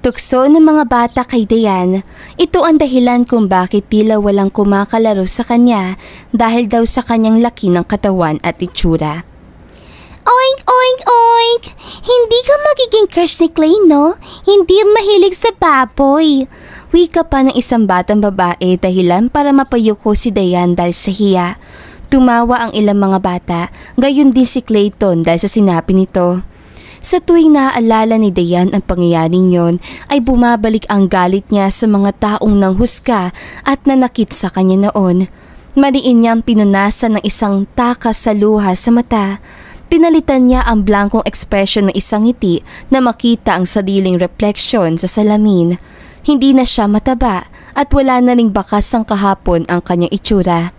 Tukso ng mga bata kay Dayan. Ito ang dahilan kung bakit tila walang kumakalaro sa kanya dahil daw sa kanyang laki ng katawan at itsura. Oink, oink, oink! Hindi ka magiging crush ni Clay, no? Hindi mahilig sa baboy. Wika pa ng isang batang babae dahilan para mapayuko si Dayan dahil sa hiya. Tumawa ang ilang mga bata, gayon din si Clayton dahil sa sinabi nito. Sa tuwing naaalala ni Dayan ang pangyayaring yon ay bumabalik ang galit niya sa mga taong nanghusga at nanakit sa kanya noon. Mariin niyang pinunasan ng isang takas sa luha sa mata. Pinalitan niya ang blankong ekspresyon ng isang ngiti na makita ang sariling refleksyon sa salamin. Hindi na siya mataba at wala na ring bakas ang kahapon ang kanyang itsura.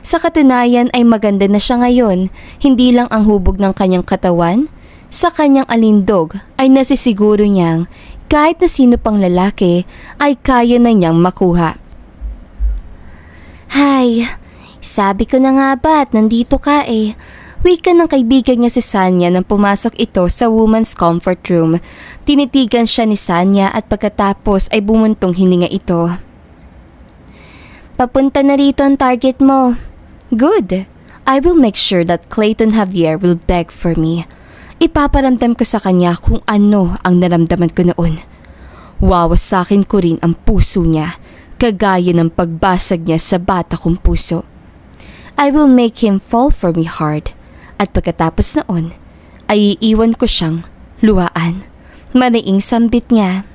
Sa katunayan ay maganda na siya ngayon, hindi lang ang hubog ng kanyang katawan. Sa kanyang alindog ay nasisiguro niyang kahit na sino pang lalaki ay kaya na niyang makuha. Hay, sabi ko na nga ba at nandito ka eh. Wika ng kaibigan niya si Sanya nang pumasok ito sa woman's comfort room. Tinitigan siya ni Sanya at pagkatapos ay bumuntong hininga ito. Papunta na rito ang target mo. Good. I will make sure that Clayton Javier will beg for me. Ipaparamdam ko sa kanya kung ano ang naramdaman ko noon. Wawasakin ko rin ang puso niya, kagaya ng pagbasag niya sa bata kong puso. I will make him fall for me hard. At pagkatapos noon, ay iiwan ko siyang luhaan. Mariing sambit niya.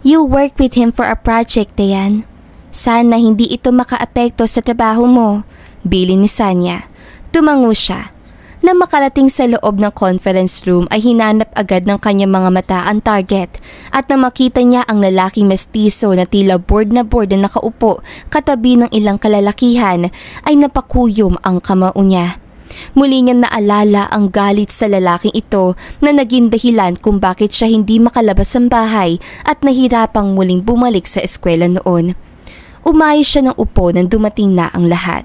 You'll work with him for a project, Dayan. Sana hindi ito makaapekto sa trabaho mo, bilin ni Sanya. Tumango siya. Na makarating sa loob ng conference room ay hinanap agad ng kanyang mga mata ang target at na makita niya ang lalaking mestizo na tila bored na nakaupo katabi ng ilang kalalakihan ay napakuyom ang kamao niya. Muli niyang naalala ang galit sa lalaking ito na naging dahilan kung bakit siya hindi makalabas ng bahay at nahirapang muling bumalik sa eskwela noon. Umayos siya ng upo nang dumating na ang lahat.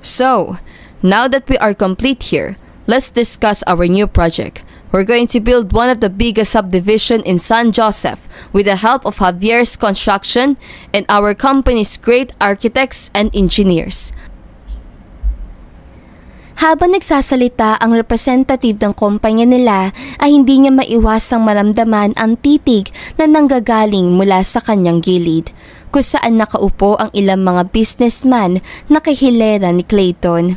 So, now that we are complete here, let's discuss our new project. We're going to build one of the biggest subdivision in San Joseph with the help of Javier's Construction and our company's great architects and engineers. Habang nagsasalita ang representative ng kumpanya nila ay hindi niya maiwasang maramdaman ang titig na nanggagaling mula sa kanyang gilid, kung saan nakaupo ang ilang mga businessman na kahilera ni Clayton.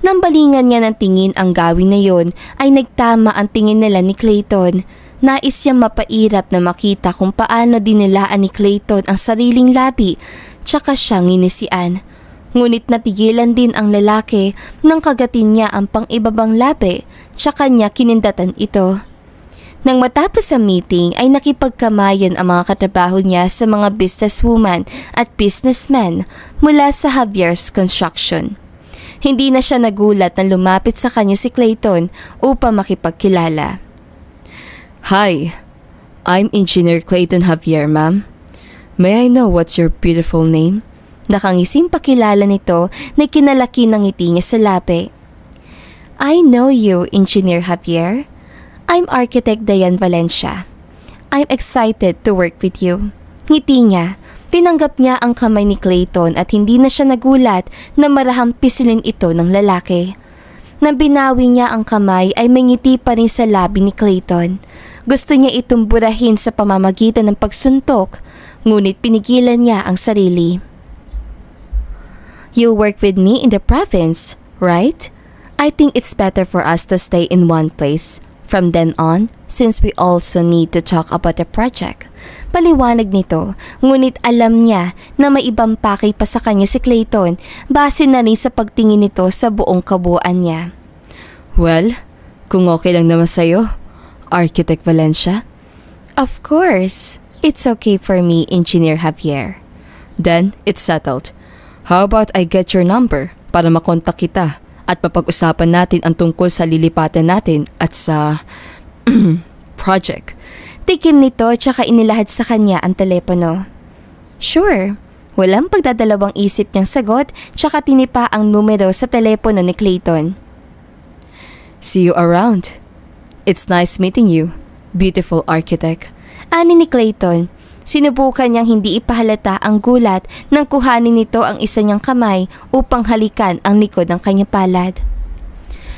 Nang balingan niya ng tingin ang gawin na yon ay nagtama ang tingin nila ni Clayton. Nais siyang mapairap na makita kung paano dinilaan ni Clayton ang sariling labi tsaka siyang nginisian. Ngunit natigilan din ang lalaki nang kagatin niya ang pang-ibabang labi tsaka niya kinindatan ito. Nang matapos ang meeting ay nakipagkamayan ang mga katrabaho niya sa mga businesswoman at businessmen mula sa Javier's Construction. Hindi na siya nagulat na lumapit sa kanya si Clayton upang makipagkilala. Hi, I'm Engineer Clayton Javier, ma'am. May I know what's your beautiful name? Nakangising pakilala nito na kinalaki ng ngiti niya sa labi. I know you, Engineer Javier. I'm Architect Dayan Valencia. I'm excited to work with you. Ngiti niya. Tinanggap niya ang kamay ni Clayton at hindi na siya nagulat na marahang pisilin ito ng lalaki. Nang binawi niya ang kamay ay may ngiti pa rin sa labi ni Clayton. Gusto niya itong burahin sa pamamagitan ng pagsuntok, ngunit pinigilan niya ang sarili. You'll work with me in the province, right? I think it's better for us to stay in one place from then on, since we also need to talk about the project. Paliwanag nito, ngunit alam niya na may ibang pakay pa sa kanya si Clayton base na rin sa pagtingin nito sa buong kabuuan niya. Well, kung okay lang naman sa'yo, Architect Valencia. Of course, it's okay for me, Engineer Javier. Then, it's settled. How about I get your number para makontak kita at mapag-usapan natin ang tungkol sa lilipatan natin at sa project. Tikim nito tsaka inilahad sa kanya ang telepono. Sure. Walang pagdadalawang isip niyang sagot tsaka tinipa ang numero sa telepono ni Clayton. See you around. It's nice meeting you, beautiful architect. Ani ni Clayton. Sinubukan niyang hindi ipahalata ang gulat nang kuhanin nito ang isa niyang kamay upang halikan ang likod ng kanyang palad.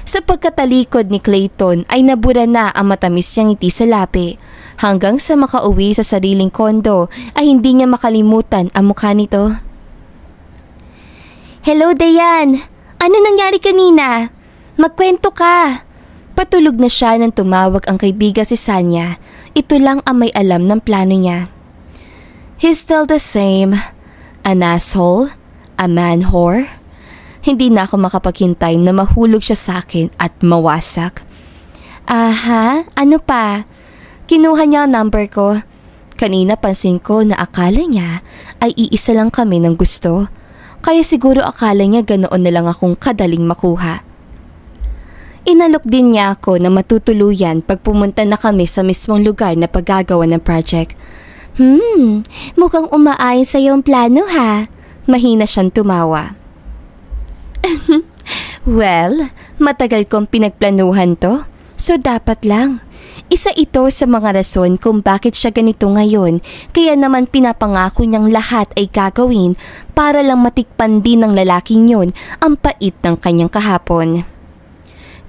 Sa pagkatalikod ni Clayton ay nabura na ang matamis niyang ngiti sa labi. Hanggang sa makauwi sa sariling kondo ay hindi niya makalimutan ang mukha nito. Hello, Dayan! Ano nangyari kanina? Magkwento ka! Patulog na siya nang tumawag ang kaibigan si Sanya. Ito lang ang may alam ng plano niya. He's still the same. An asshole? A man whore? Hindi na ako makapaghintay na mahulog siya sa akin at mawasak. Aha, ano pa? Kinuha niya ang number ko. Kanina pansin ko na akala niya ay iisa lang kami ng gusto. Kaya siguro akala niya ganoon na lang akong kadaling makuha. Inalok din niya ako na matutuluyan pag pumunta na kami sa mismong lugar na paggagawa ng project. Mukhang umaayon sa iyong plano ha. Mahina siyang tumawa. Well, matagal kong pinagplanuhan to, so dapat lang. Isa ito sa mga rason kung bakit siya ganito ngayon, kaya naman pinapangako niyang lahat ay gagawin para lang matikpan din ng lalaking yun ang pait ng kanyang kahapon.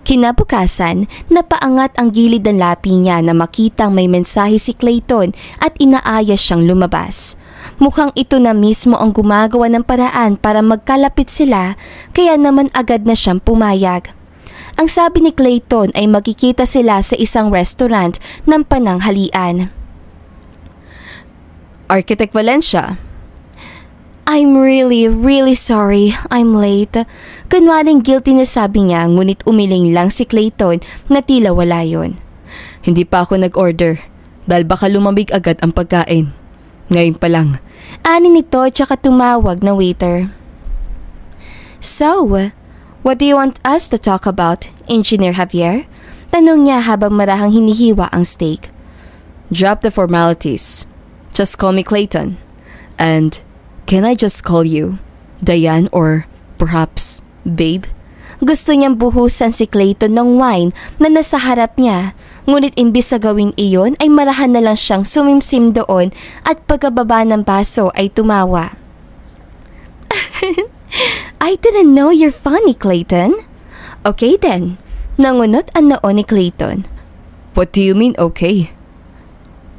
Kinabukasan, napaangat ang gilid ng lapi niya na makitang may mensahe si Clayton at inaaya siyang lumabas. Mukhang ito na mismo ang gumagawa ng paraan para magkalapit sila, kaya naman agad na siyang pumayag. Ang sabi ni Clayton ay magkikita sila sa isang restaurant ng pananghalian. Architect Valencia. I'm really sorry. I'm late. Kunwaring guilty na sabi niya, ngunit umiling lang si Clayton na tila wala yun. Hindi pa ako nag-order dahil baka lumamig agad ang pagkain. Ngayon pa lang. Ani nito tsaka tumawag na waiter. So, what do you want us to talk about, Engineer Javier? Tanong niya habang marahang hinihiwa ang steak. Drop the formalities. Just call me Clayton. And can I just call you Dayan or perhaps Babe? Gusto niyang buhusan si Clayton ng wine na nasa harap niya, ngunit imbis sa gawin iyon ay marahan na lang siyang sumimsim doon at pagkababa ng baso ay tumawa. I didn't know you're funny, Clayton. Okay then, nangunot ang noo ni Clayton. What do you mean okay?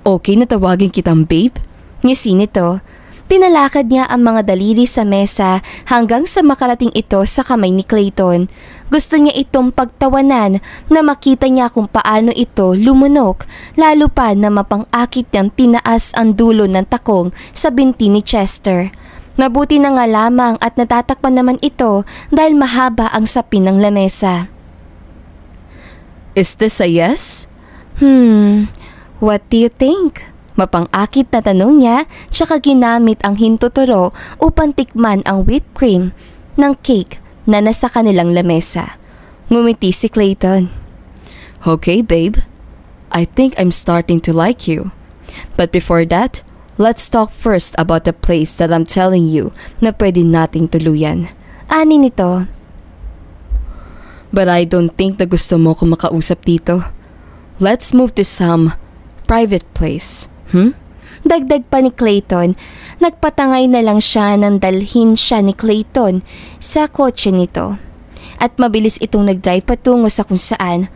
Okay na tawagin kitang Babe? Ngisi nito. Pinalakad niya ang mga daliri sa mesa hanggang sa makarating ito sa kamay ni Clayton. Gusto niya itong pagtawanan na makita niya kung paano ito lumunok, lalo pa na mapang-akit niyang tinaas ang dulo ng takong sa binti ni Chester. Mabuti na nga lamang at natatakpan naman ito dahil mahaba ang sapin ng lamesa. Is this a yes? What do you think? Mapang-akit na tanong niya, tsaka ginamit ang hintuturo upang tikman ang whipped cream ng cake na nasa kanilang lamesa. Ngumiti si Clayton. Okay, babe. I think I'm starting to like you. But before that, let's talk first about the place that I'm telling you na pwede nating tuluyan. Ani nito. But I don't think na gusto mo kung makausap dito. Let's move to some private place. Dagdag pa ni Clayton, nagpatangay na lang siya nang dalhin siya ni Clayton sa kotse nito. At mabilis itong nagdrive patungo sa kung saan.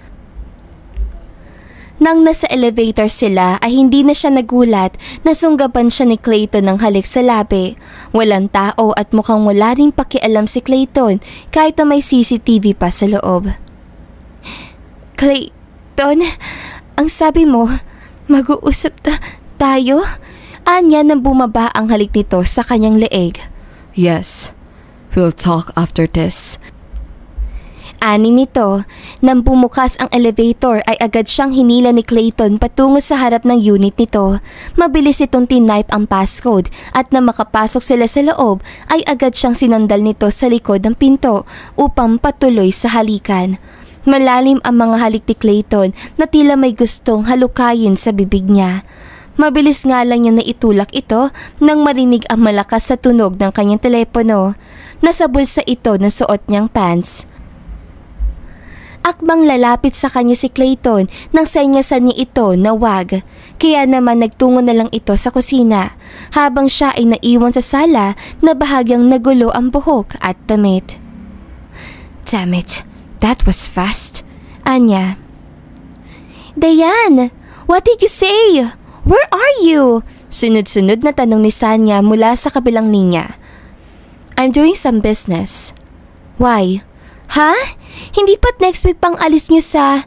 Nang nasa elevator sila ay hindi na siya nagulat na sunggaban siya ni Clayton ng halik sa labi. Walang tao at mukhang wala ring pakialam si Clayton kahit na may CCTV pa sa loob. Clayton, ang sabi mo, mag-uusap tayo? Anya nang bumaba ang halik nito sa kanyang leeg. Yes, we'll talk after this. Ani nito, nang bumukas ang elevator ay agad siyang hinila ni Clayton patungo sa harap ng unit nito. Mabilis itong tinype ang passcode at na makapasok sila sa loob ay agad siyang sinandal nito sa likod ng pinto upang patuloy sa halikan. Malalim ang mga halik ni Clayton na tila may gustong halukayin sa bibig niya. Mabilis nga lang niya naitulak ito nang marinig ang malakas sa tunog ng kanyang telepono. Nasa bulsa ito na suot niyang pants. Akmang lalapit sa kanya si Clayton nang senyasan niya ito na wag. Kaya naman nagtungo na lang ito sa kusina habang siya ay naiwan sa sala na bahagyang nagulo ang buhok at damit. Damn it, that was fast. Anya. Dayan, what did you say? Where are you? Sunod-sunod na tanong ni Sanya mula sa kabilang linya. I'm doing some business. Why? Ha? Hindi pa't next week pang alis niyo sa...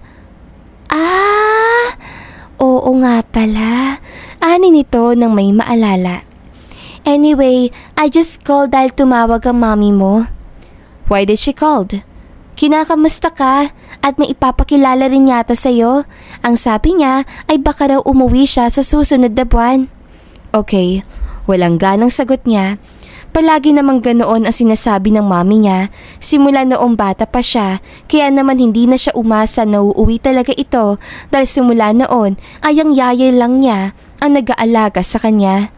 Oo nga pala. Ani nito nang may maalala. Anyway, I just called dahil tumawag ang mommy mo. Why did she called? Kinakamusta ka at may ipapakilala rin yata sa'yo. Ang sabi niya ay baka raw umuwi siya sa susunod na buwan. Okay, walang ganang sagot niya. Palagi namang ganoon ang sinasabi ng mami niya. Simula noong bata pa siya, kaya naman hindi na siya umasa na uuwi talaga ito dahil simula noon ay ang yaya lang niya ang nag-aalaga sa kanya.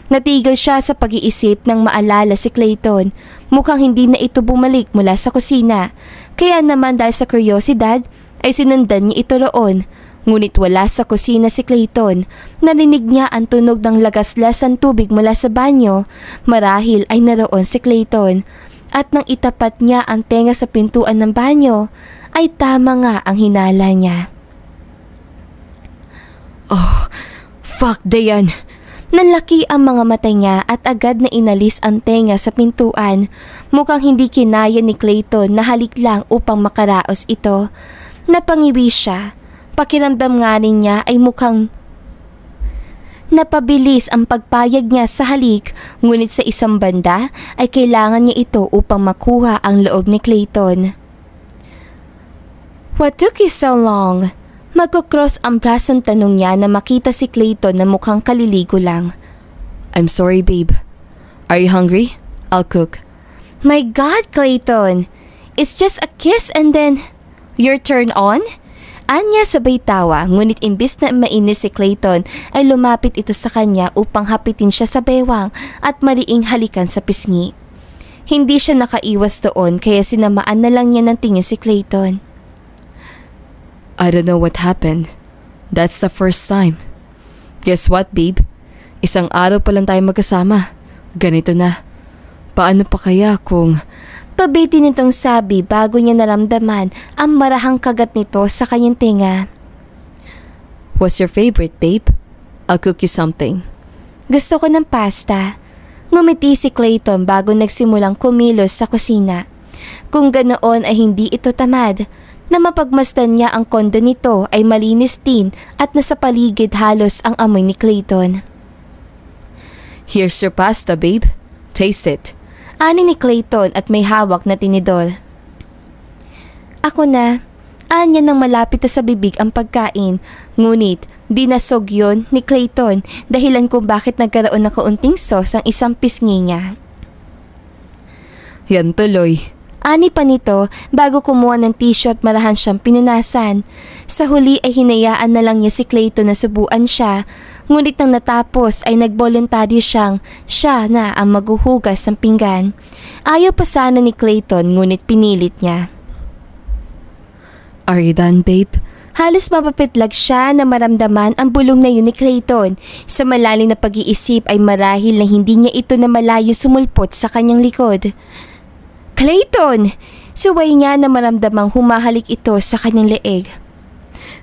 Natigil siya sa pag-iisip nang maalala si Clayton. Mukhang hindi na ito bumalik mula sa kusina. Kaya naman dahil sa kuryosidad ay sinundan niya ito roon. Ngunit wala sa kusina si Clayton. Narinig niya ang tunog ng lagaslas ng tubig mula sa banyo. Marahil ay naroon si Clayton. At nang itapat niya ang tenga sa pintuan ng banyo, ay tama nga ang hinala niya. Oh, fuck Dayan! Nanlaki ang mga mata niya at agad na inalis ang tenga sa pintuan. Mukhang hindi kinaya ni Clayton na halik lang upang makaraos ito. Napangiwi siya. Pakiramdam nga rin niya ay mukhang napabilis ang pagpayag niya sa halik, ngunit sa isang banda ay kailangan niya ito upang makuha ang loob ni Clayton. What took you so long? Magkukross ang brasong tanong niya na makita si Clayton na mukhang kaliligo lang. I'm sorry, babe. Are you hungry? I'll cook. My God, Clayton! It's just a kiss and then... Your turn on? Anya sabay tawa, ngunit imbis na mainis si Clayton ay lumapit ito sa kanya upang hapitin siya sa bewang at mariing halikan sa pisngi. Hindi siya nakaiwas doon kaya sinamaan na lang niya ng tingin si Clayton. I don't know what happened. That's the first time. Guess what, babe? Isang araw pa lang tayo magkasama. Ganito na. Paano pa kaya kung... Pabiti nitong sabi bago niya naramdaman ang marahang kagat nito sa kanyang tinga. What's your favorite, babe? I'll cook you something. Gusto ko ng pasta. Ngumiti si Clayton bago nagsimulang kumilos sa kusina. Kung ganoon ay hindi ito tamad. Na mapagmasdan niya ang kondo nito ay malinis din at nasa paligid halos ang amoy ni Clayton. Here's your pasta, babe. Taste it. Ani ni Clayton at may hawak na tinidor. Ako na. Anya nang malapit na sa bibig ang pagkain. Ngunit di nasog yun ni Clayton dahilan kung bakit nagkaroon ng kaunting sauce ang isang pisngi niya. Yan tuloy. Ani pa nito bago kumuha ng tissue at marahan siyang pinunasan. Sa huli ay hinayaan na lang niya si Clayton na subuan siya. Ngunit nang natapos ay nagboluntaryo siyang siya na ang maghuhugas ng pinggan. Ayaw pa sana ni Clayton ngunit pinilit niya. Are you done, babe? Halos mapapitlag siya na maramdaman ang bulong na yun ni Clayton. Sa malalim na pag-iisip ay marahil na hindi niya ito na malayo sumulpot sa kanyang likod. Clayton! Suway niya na maramdamang humahalik ito sa kanyang leeg.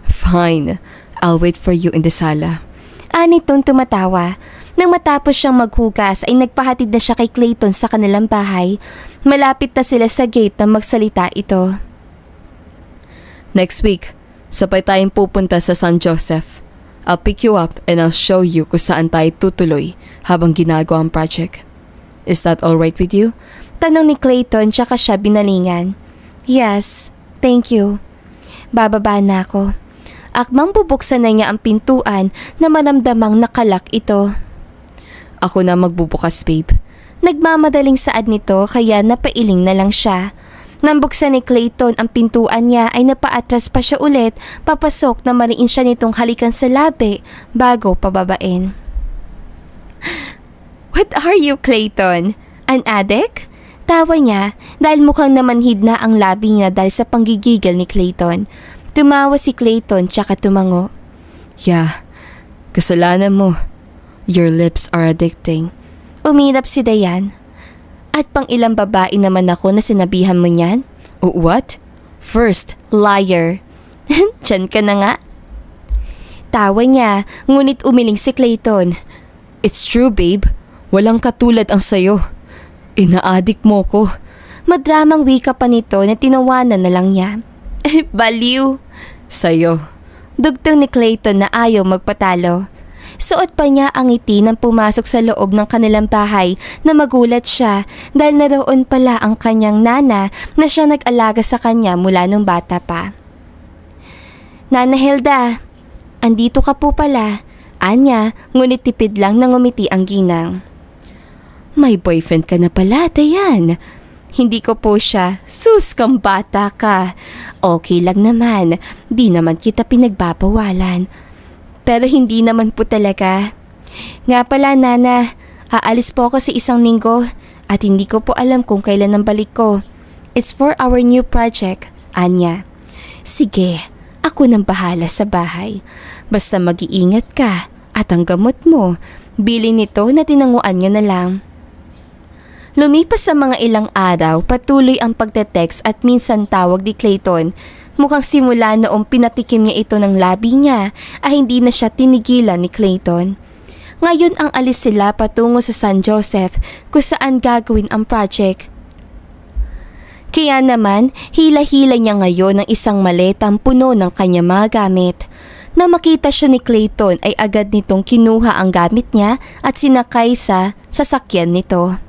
Fine. I'll wait for you in the sala. Anitong tumatawa. Nang matapos siyang maghugas ay nagpahatid na siya kay Clayton sa kanilang bahay. Malapit na sila sa gate na magsalita ito. Next week, sabay tayong pupunta sa San Joseph. I'll pick you up and I'll show you kung saan tayo tutuloy habang ginagawa ang project. Is that alright with you? Tanong ni Clayton tsaka siya binalingan. Yes, thank you. Bababa na ako. Akmang bubuksan na niya ang pintuan na maramdamang nakalak ito. Ako na magbubukas, babe. Nagmamadaling saad nito kaya napailing na lang siya. Nang buksan ni Clayton ang pintuan niya ay napaatras pa siya ulit, papasok na mariin siya nitong halikan sa labi bago pababain. What are you, Clayton? An addict? Tawa niya dahil mukhang namanhid na ang labi niya dahil sa panggigigil ni Clayton. Tumawa si Clayton tsaka tumango. Yeah, kasalanan mo. Your lips are addicting. Umirap si Dayan. At pang ilang babae naman ako na sinabihan mo niyan? Oh, what? First, liar. Diyan ka na nga. Tawa niya, ngunit umiling si Clayton. It's true, babe. Walang katulad ang sayo. Inaadik mo ko. Madramang wika pa nito na tinawanan na lang niya. Baliw. Sayo. Dugtong ni Clayton na ayaw magpatalo. Suot pa niya ang ngiti nang pumasok sa loob ng kanilang bahay na magulat siya dahil naroon pala ang kanyang nana na siya nag-alaga sa kanya mula nung bata pa. Nana Hilda, andito ka po pala. Anya, ngunit tipid lang nang ngumiti ang ginang. May boyfriend ka na pala, Dayan. Hindi ko po siya. Sus, kang bata ka. Okay lang naman. Di naman kita pinagbabawalan. Pero hindi naman po talaga. Nga pala, Nana, aalis po ako sa isang linggo at hindi ko po alam kung kailan ang balik ko. It's for our new project, Anya. Sige, ako nang bahala sa bahay. Basta mag-iingat ka at ang gamot mo, bili nito na tinanguan niya na lang. Lumipas sa mga ilang araw, patuloy ang pagte-text at minsan tawag ni Clayton. Mukhang simula noong pinatikim niya ito ng labi niya ay hindi na siya tinigilan ni Clayton. Ngayon ang alis sila patungo sa San Joseph kung saan gagawin ang project. Kaya naman, hila-hila niya ngayon ng isang maletang puno ng kanyang mga gamit. Na makita siya ni Clayton ay agad nitong kinuha ang gamit niya at sinakay sa sasakyan nito.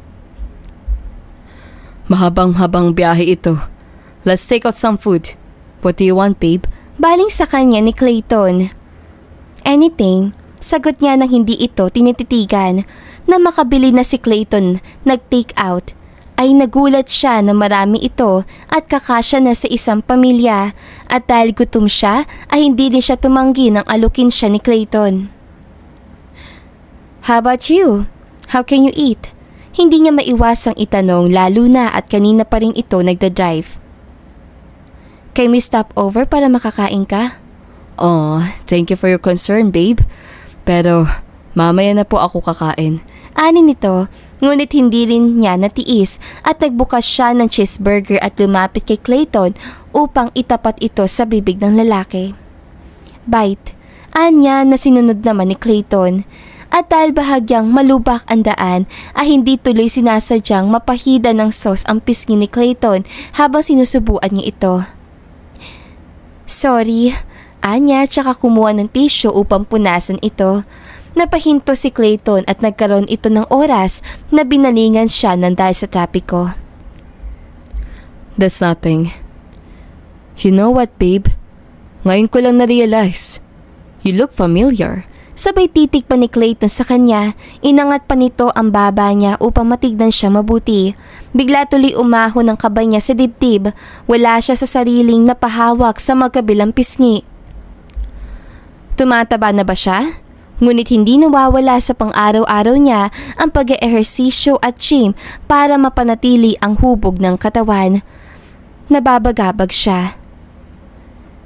Mahabang-habang biyahe ito. Let's take out some food. What do you want, babe? Baling sa kanya ni Clayton. Anything. Sagot niya nang hindi ito tinititigan. Na makabili na si Clayton nag-take out, ay nagulat siya na marami ito at kakasya na sa isang pamilya. At dahil gutom siya, ay hindi din siya tumanggi nang alukin siya ni Clayton. How about you? How can you eat? Hindi niya maiwasang itanong lalo na at kanina pa rin ito nagda-drive. Can we stop over para makakain ka? Oh, thank you for your concern, babe. Pero mamaya na po ako kakain. Ani nito, ngunit hindi rin niya natiis at nagbukas siya ng cheeseburger at lumapit kay Clayton upang itapat ito sa bibig ng lalaki. Bite. Anya na sinunod naman ni Clayton. At dahil bahagyang malubak ang daan, ay hindi tuloy sinasadyang mapahida ng sauce ang pisngi ni Clayton habang sinusubuan niya ito. Sorry, Anya, tsaka kumuha ng tissue upang punasan ito. Napahinto si Clayton at nagkaroon ito ng oras na binalingan siya ng dahil sa trapiko. That's nothing. You know what, babe? Ngayon ko lang na-realize. You look familiar. Sabay titig pa ni Clayton sa kanya, inangat pa nito ang baba niya upang matignan siya mabuti. Bigla tuloy umahon ang kaba niya sa dibdib, wala siya sa sariling napahawak sa magkabilang pisngi. Tumataba na ba siya? Ngunit hindi nawawala sa pang-araw-araw niya ang pag-eehersisyo at gym para mapanatili ang hubog ng katawan. Nababagabag siya.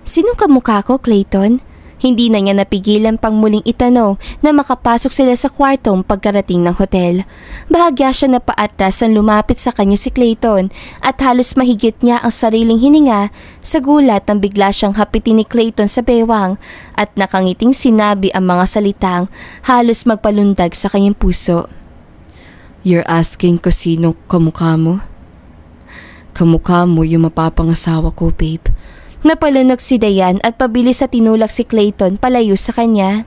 Sinong kamukha ko, Clayton? Hindi na niya napigilan pang muling itanong na makapasok sila sa kwartong pagkarating ng hotel. Bahagya siya na paatras ang lumapit sa kanya si Clayton at halos mahigit niya ang sariling hininga sa gulat nang bigla siyang hapitin ni Clayton sa bewang at nakangiting sinabi ang mga salitang halos magpalundag sa kanyang puso. You're asking ko sino kamukha mo? Kamukha mo yung mapapangasawa ko, babe. Napalunog si Dayan at pabilis sa tinulak si Clayton palayo sa kanya.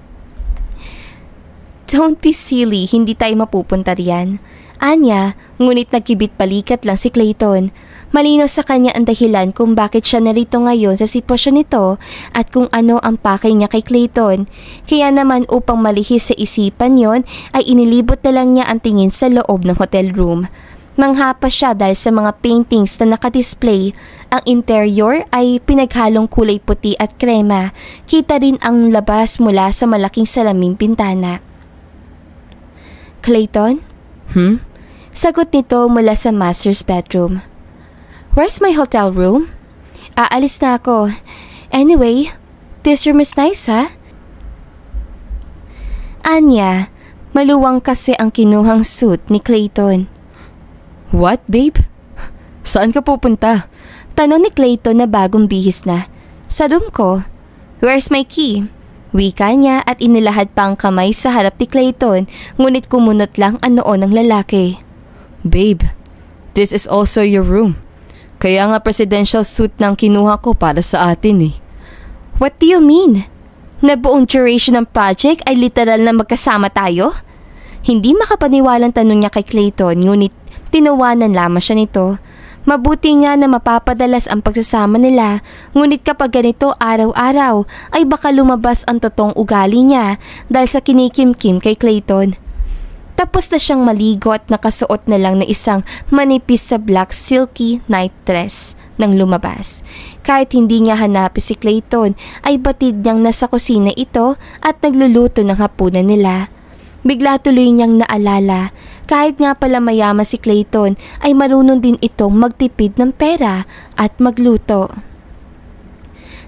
Don't be silly, hindi tayo mapupunta riyan. Anya, ngunit nagkibit palikat lang si Clayton. Malinaw sa kanya ang dahilan kung bakit siya narito ngayon sa sitwasyon nito at kung ano ang pakay niya kay Clayton. Kaya naman upang malihis sa isipan yon ay inilibot na lang niya ang tingin sa loob ng hotel room. Manghapa siya dahil sa mga paintings na nakadisplay. Ang interior ay pinaghalong kulay puti at krema. Kita rin ang labas mula sa malaking salaming bintana. Clayton? Sagot nito mula sa master's bedroom. Where's my hotel room? Aalis na ako. Anyway, this room is nice ha? Anya, maluwang kasi ang kinuhang suit ni Clayton. What, babe? Saan ka pupunta? Tanong ni Clayton na bagong bihis na. Sa room ko. Where's my key? Wika niya at inilahad pa ang kamay sa harap ni Clayton, ngunit kumunot lang ang noo ng lalaki. Babe, this is also your room. Kaya nga presidential suit nang kinuha ko para sa atin eh. What do you mean? Na buong duration ng project ay literal na magkasama tayo? Hindi makapaniwalang tanong niya kay Clayton, ngunit tinawanan lamang siya nito. Mabuti nga na mapapadalas ang pagsasama nila, ngunit kapag ganito araw-araw ay baka lumabas ang totoong ugali niya dahil sa kinikimkim kay Clayton. Tapos na siyang maligo at nakasuot na lang na isang manipis sa black silky night dress nang lumabas. Kahit hindi niya hanapin si Clayton ay batid niyang nasa kusina ito at nagluluto ng hapunan nila. Bigla tuloy niyang naalala, kahit nga pala mayaman si Clayton ay marunong din itong magtipid ng pera at magluto.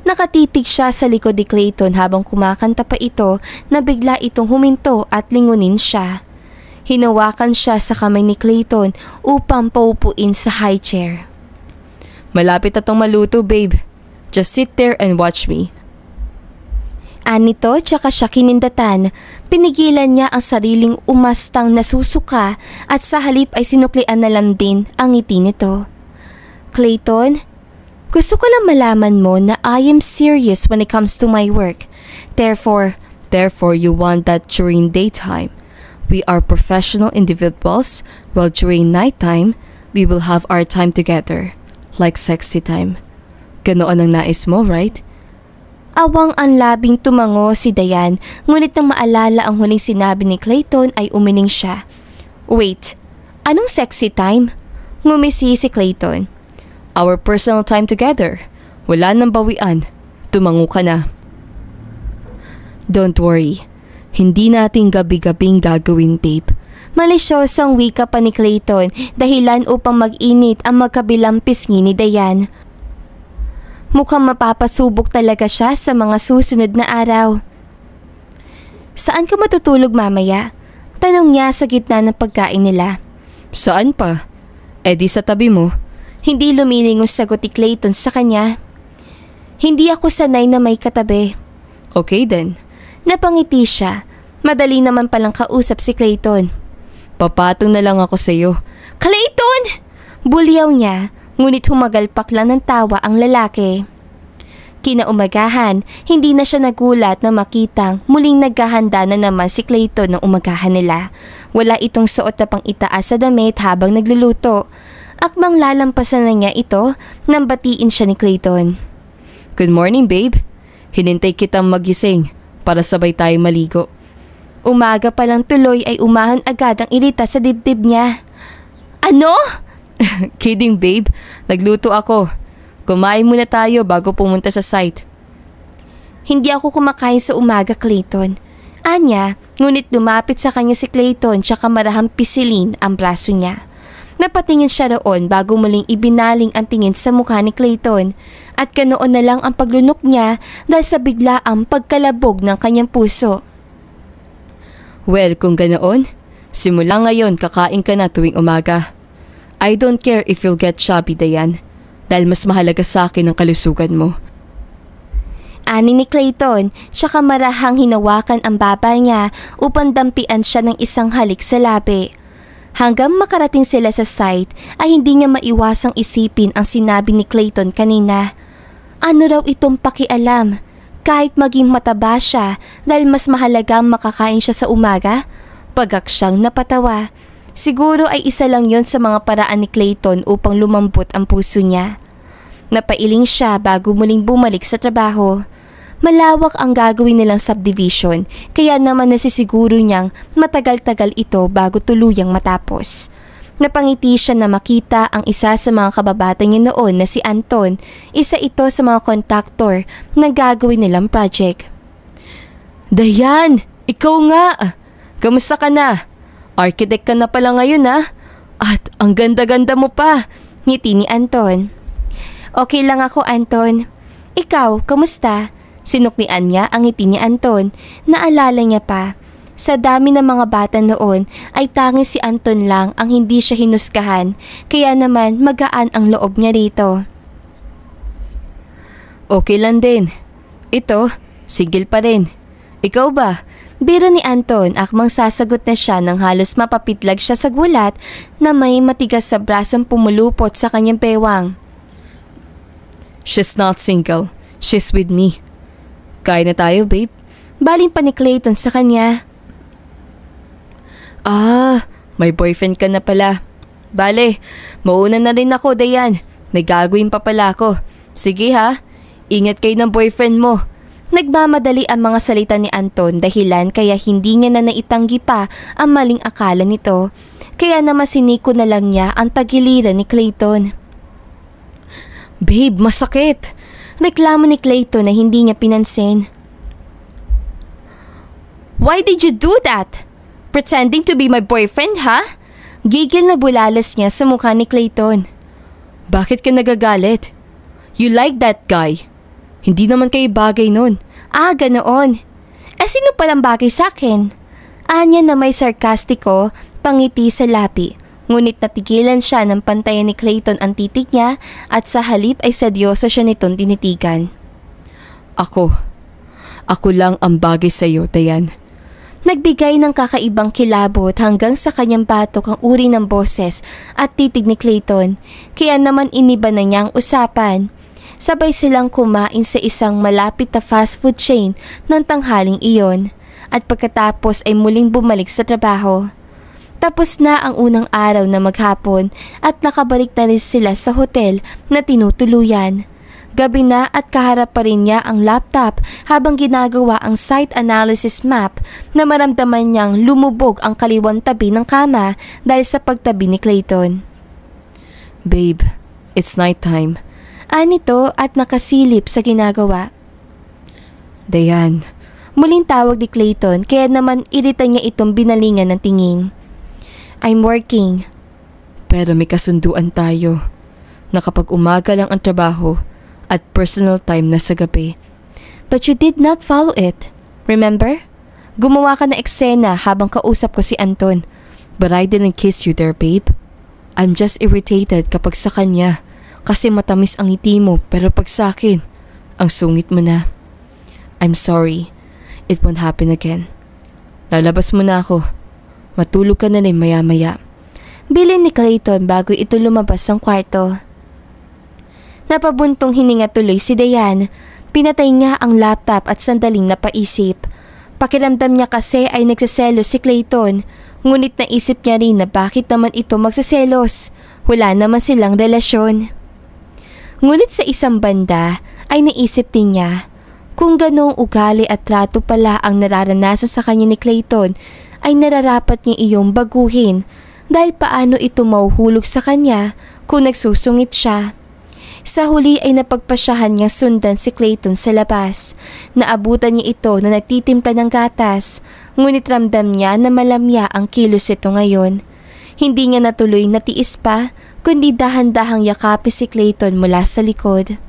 Nakatitig siya sa likod ni Clayton habang kumakanta pa ito na bigla itong huminto at lingunin siya. Hinawakan siya sa kamay ni Clayton upang paupuin sa high chair. Malapit na tong maluto, babe. Just sit there and watch me. Anito tsaka siya kinindatan. Pinigilan niya ang sariling umastang nasusuka at sa halip ay sinuklian na lang din ang ngiti nito. Clayton, gusto ko lang malaman mo na I am serious when it comes to my work. Therefore you want that during daytime. We are professional individuals, while during nighttime, we will have our time together, like sexy time. Ganoon ang nais mo, right? Awang ang labing tumango si Dayan, ngunit nang maalala ang huling sinabi ni Clayton ay umiling siya. Wait, anong sexy time? Ngumisi si Clayton. Our personal time together. Wala nang bawian. Tumango ka na. Don't worry. Hindi natin gabi-gabing gagawin, babe. Malisyosang wika pa ni Clayton, dahilan upang mag-init ang magkabilang pisngi ni Dayan. Mukhang mapapasubok talaga siya sa mga susunod na araw. Saan ka matutulog mamaya? Tanong niya sa gitna ng pagkain nila. Saan pa? Di sa tabi mo. Hindi lumilingos sagot ni Clayton sa kanya. Hindi ako sanay na may katabi. Okay then. Napangiti siya. Madali naman palang kausap si Clayton. Papatong na lang ako sa iyo. Clayton! Bulyaw niya, ngunit humagalpak lang ng tawa ang lalaki. Kinaumagahan, hindi na siya nagulat na makitang muling naghahanda na naman si Clayton ng umagahan nila. Wala itong suot na pang itaas sa damit habang nagluluto. Akmang lalampasan na niya ito nang batiin siya ni Clayton. Good morning, babe. Hinintay kitang magising para sabay tayo maligo. Umaga pa lang tuloy ay umahon agad ang irita sa dibdib niya. Ano? Kidding, babe. Nagluto ako. Kumain muna tayo bago pumunta sa site. Hindi ako kumakain sa umaga, Clayton. Anya, ngunit lumapit sa kanya si Clayton tsaka marahang pisilin ang braso niya. Napatingin siya roon bago muling ibinaling ang tingin sa mukha ni Clayton at ganoon na lang ang paglunok niya dahil sa biglaang pagkalabog ng kanyang puso. Well, kung ganoon, simula ngayon kakain ka na tuwing umaga. I don't care if you'll get chubby, Dayan, dahil mas mahalaga sa akin ang kalusugan mo. Ani ni Clayton, tsaka marahang hinawakan ang baba niya upang dampian siya ng isang halik sa labi. Hanggang makarating sila sa site ay hindi niya maiwasang isipin ang sinabi ni Clayton kanina. Ano raw itong pakialam? Kahit maging mataba siya dahil mas mahalaga makakain siya sa umaga? Pagak siyang napatawa. Siguro ay isa lang yon sa mga paraan ni Clayton upang lumambot ang puso niya. Napailing siya bago muling bumalik sa trabaho. Malawak ang gagawin nilang subdivision kaya naman nasisiguro niyang matagal-tagal ito bago tuluyang matapos. Napangiti siya na makita ang isa sa mga kababata niya noon na si Anton, isa ito sa mga kontraktor na gagawin nilang project. Dayan! Ikaw nga! Kamusta ka na? Architect ka na pala ngayon ha? At ang ganda-ganda mo pa. Ngiti ni Anton. Okay lang ako, Anton. Ikaw, kamusta? Sinuklian niya ang ngiti ni Anton. Naalala niya pa. Sa dami ng mga bata noon ay tanging si Anton lang ang hindi siya hinuskahan, kaya naman magaan ang loob niya rito. Okay lang din. Ito, single pa rin. Ikaw ba? Biro ni Anton, akmang sasagot na siya nang halos mapapitlag siya sa gulat na may matigas sa brasong pumulupot sa kanyang bewang. She's not single. She's with me. Kaya na tayo, babe. Baling pa ni Clayton sa kanya. May boyfriend ka na pala. Bale, mauna na rin ako, Dayan. May gagawin pa pala ako. Sige ha, ingat kayo ng boyfriend mo. Nagmamadali ang mga salita ni Anton dahilan kaya hindi niya na naitanggi pa ang maling akala nito. Kaya naman siniko na lang niya ang tagiliran ni Clayton. Babe, masakit. Reklamo ni Clayton na hindi niya pinansin. Why did you do that? Pretending to be my boyfriend, ha? Gigil na bulalas niya sa mukha ni Clayton. Bakit ka nagagalit? You like that guy. Hindi naman kayo bagay nun. Ganoon. Sino palang bagay sa akin? Anya na may sarkastiko, pangiti sa labi. Ngunit natigilan siya ng pantayan ni Clayton ang titig niya at sa halip ay sadyoso siya nitong tinitigan. Ako lang ang bagay sa iyo, Dayan. Nagbigay ng kakaibang kilabot hanggang sa kanyang batok ang uri ng boses at titig ni Clayton. Kaya naman iniba na niya ang usapan. Sabay silang kumain sa isang malapit na fast food chain ng tanghaling iyon at pagkatapos ay muling bumalik sa trabaho. Tapos na ang unang araw na maghapon at nakabalik na rin sila sa hotel na tinutuluyan. Gabi na at kaharap pa rin niya ang laptop habang ginagawa ang site analysis map na maramdaman niyang lumubog ang kaliwang tabi ng kama dahil sa pagtabi ni Clayton. Babe, it's night time. Anito at nakasilip sa ginagawa. Dayan. Muling tawag ni Clayton kaya naman irita niya itong binalingan ng tingin. I'm working. Pero may kasunduan tayo na kapag umaga lang ang trabaho at personal time na sa gabi. But you did not follow it. Remember? Gumawa ka na eksena habang kausap ko si Anton. But I didn't kiss you there, babe. I'm just irritated kapag sa kanya kasi matamis ang ngiti mo pero pag sa akin, ang sungit mo na. I'm sorry. It won't happen again. Lalabas mo na ako. Matulog ka na rin maya-maya. Bilin ni Clayton bago ito lumabas ng kwarto. Napabuntong hininga tuloy si Dayan. Pinatay nga ang laptop at sandaling napaisip. Pakiramdam niya kasi ay nagsiselos si Clayton. Ngunit naisip niya rin na bakit naman ito magsiselos. Wala naman silang relasyon. Ngunit sa isang banda ay naisip din niya kung ganong ugali at trato pala ang nararanasan sa kanya ni Clayton ay nararapat niya iyong baguhin dahil paano ito mauhulog sa kanya kung nagsusungit siya. Sa huli ay napagpasyahan niya sundan si Clayton sa labas. Naabutan niya ito na nagtitimpla ng gatas, ngunit ramdam niya na malamya ang kilos ito ngayon. Hindi niya natuloy natiis pa, kundi dahan-dahang yakapin si Clayton mula sa likod.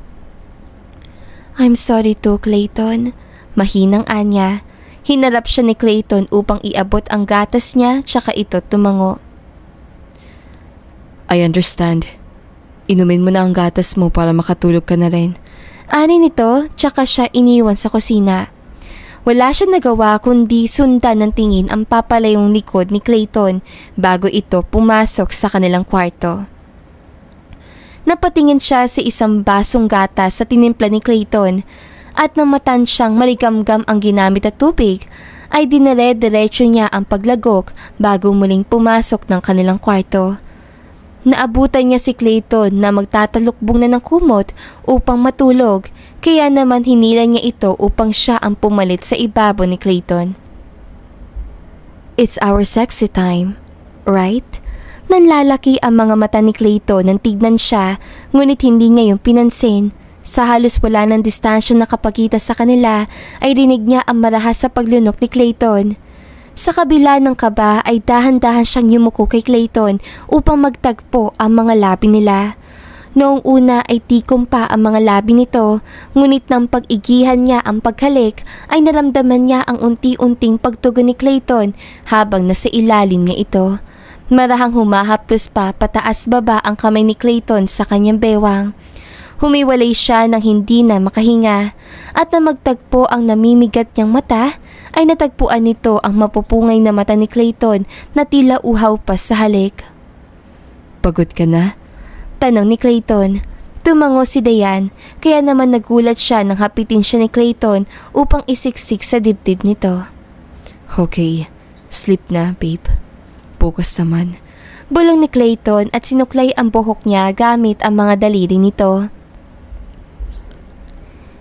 I'm sorry too, Clayton. Mahinang anya. Hinarap siya ni Clayton upang iabot ang gatas niya tsaka ito tumango. I understand. Inumin mo na ang gatas mo para makatulog ka na rin. Ani nito, tsaka siya iniwan sa kusina. Wala siya nagawa kundi sundan ng tingin ang papalayong likod ni Clayton bago ito pumasok sa kanilang kwarto. Napatingin siya sa isang basong gatas sa tinimpla ni Clayton at nang matansyang maligamgam ang ginamit at tubig ay dinire-diretso niya ang paglagok bago muling pumasok ng kanilang kwarto. Naabutan niya si Clayton na magtatalukbong na ng kumot upang matulog, kaya naman hinila niya ito upang siya ang pumalit sa ibabaw ni Clayton. It's our sexy time, right? Nanlalaki ang mga mata ni Clayton nang tignan siya, ngunit hindi niya yung pinansin. Sa halos wala ng distansya na kapagita sa kanila ay rinig niya ang marahas sa paglunok ni Clayton. Sa kabila ng kaba ay dahan-dahan siyang yumuko kay Clayton upang magtagpo ang mga labi nila. Noong una ay tikom pa ang mga labi nito, ngunit nang pag-igihan niya ang paghalik ay naramdaman niya ang unti-unting pagtugon ni Clayton habang nasa ilalim niya ito. Marahang humahaplos pa pataas baba ang kamay ni Clayton sa kanyang bewang. Humiwalay siya nang hindi na makahinga at na magtagpo ang namimigat niyang mata ay natagpuan nito ang mapupungay na mata ni Clayton na tila uhaw pa sa halik. Pagod ka na? Tanong ni Clayton. Tumango si Dayan kaya naman nagulat siya nang hapitin siya ni Clayton upang isiksik sa dibdib nito. Okay, sleep na babe. Bukas naman. Bulong ni Clayton at sinuklay ang buhok niya gamit ang mga daliri nito.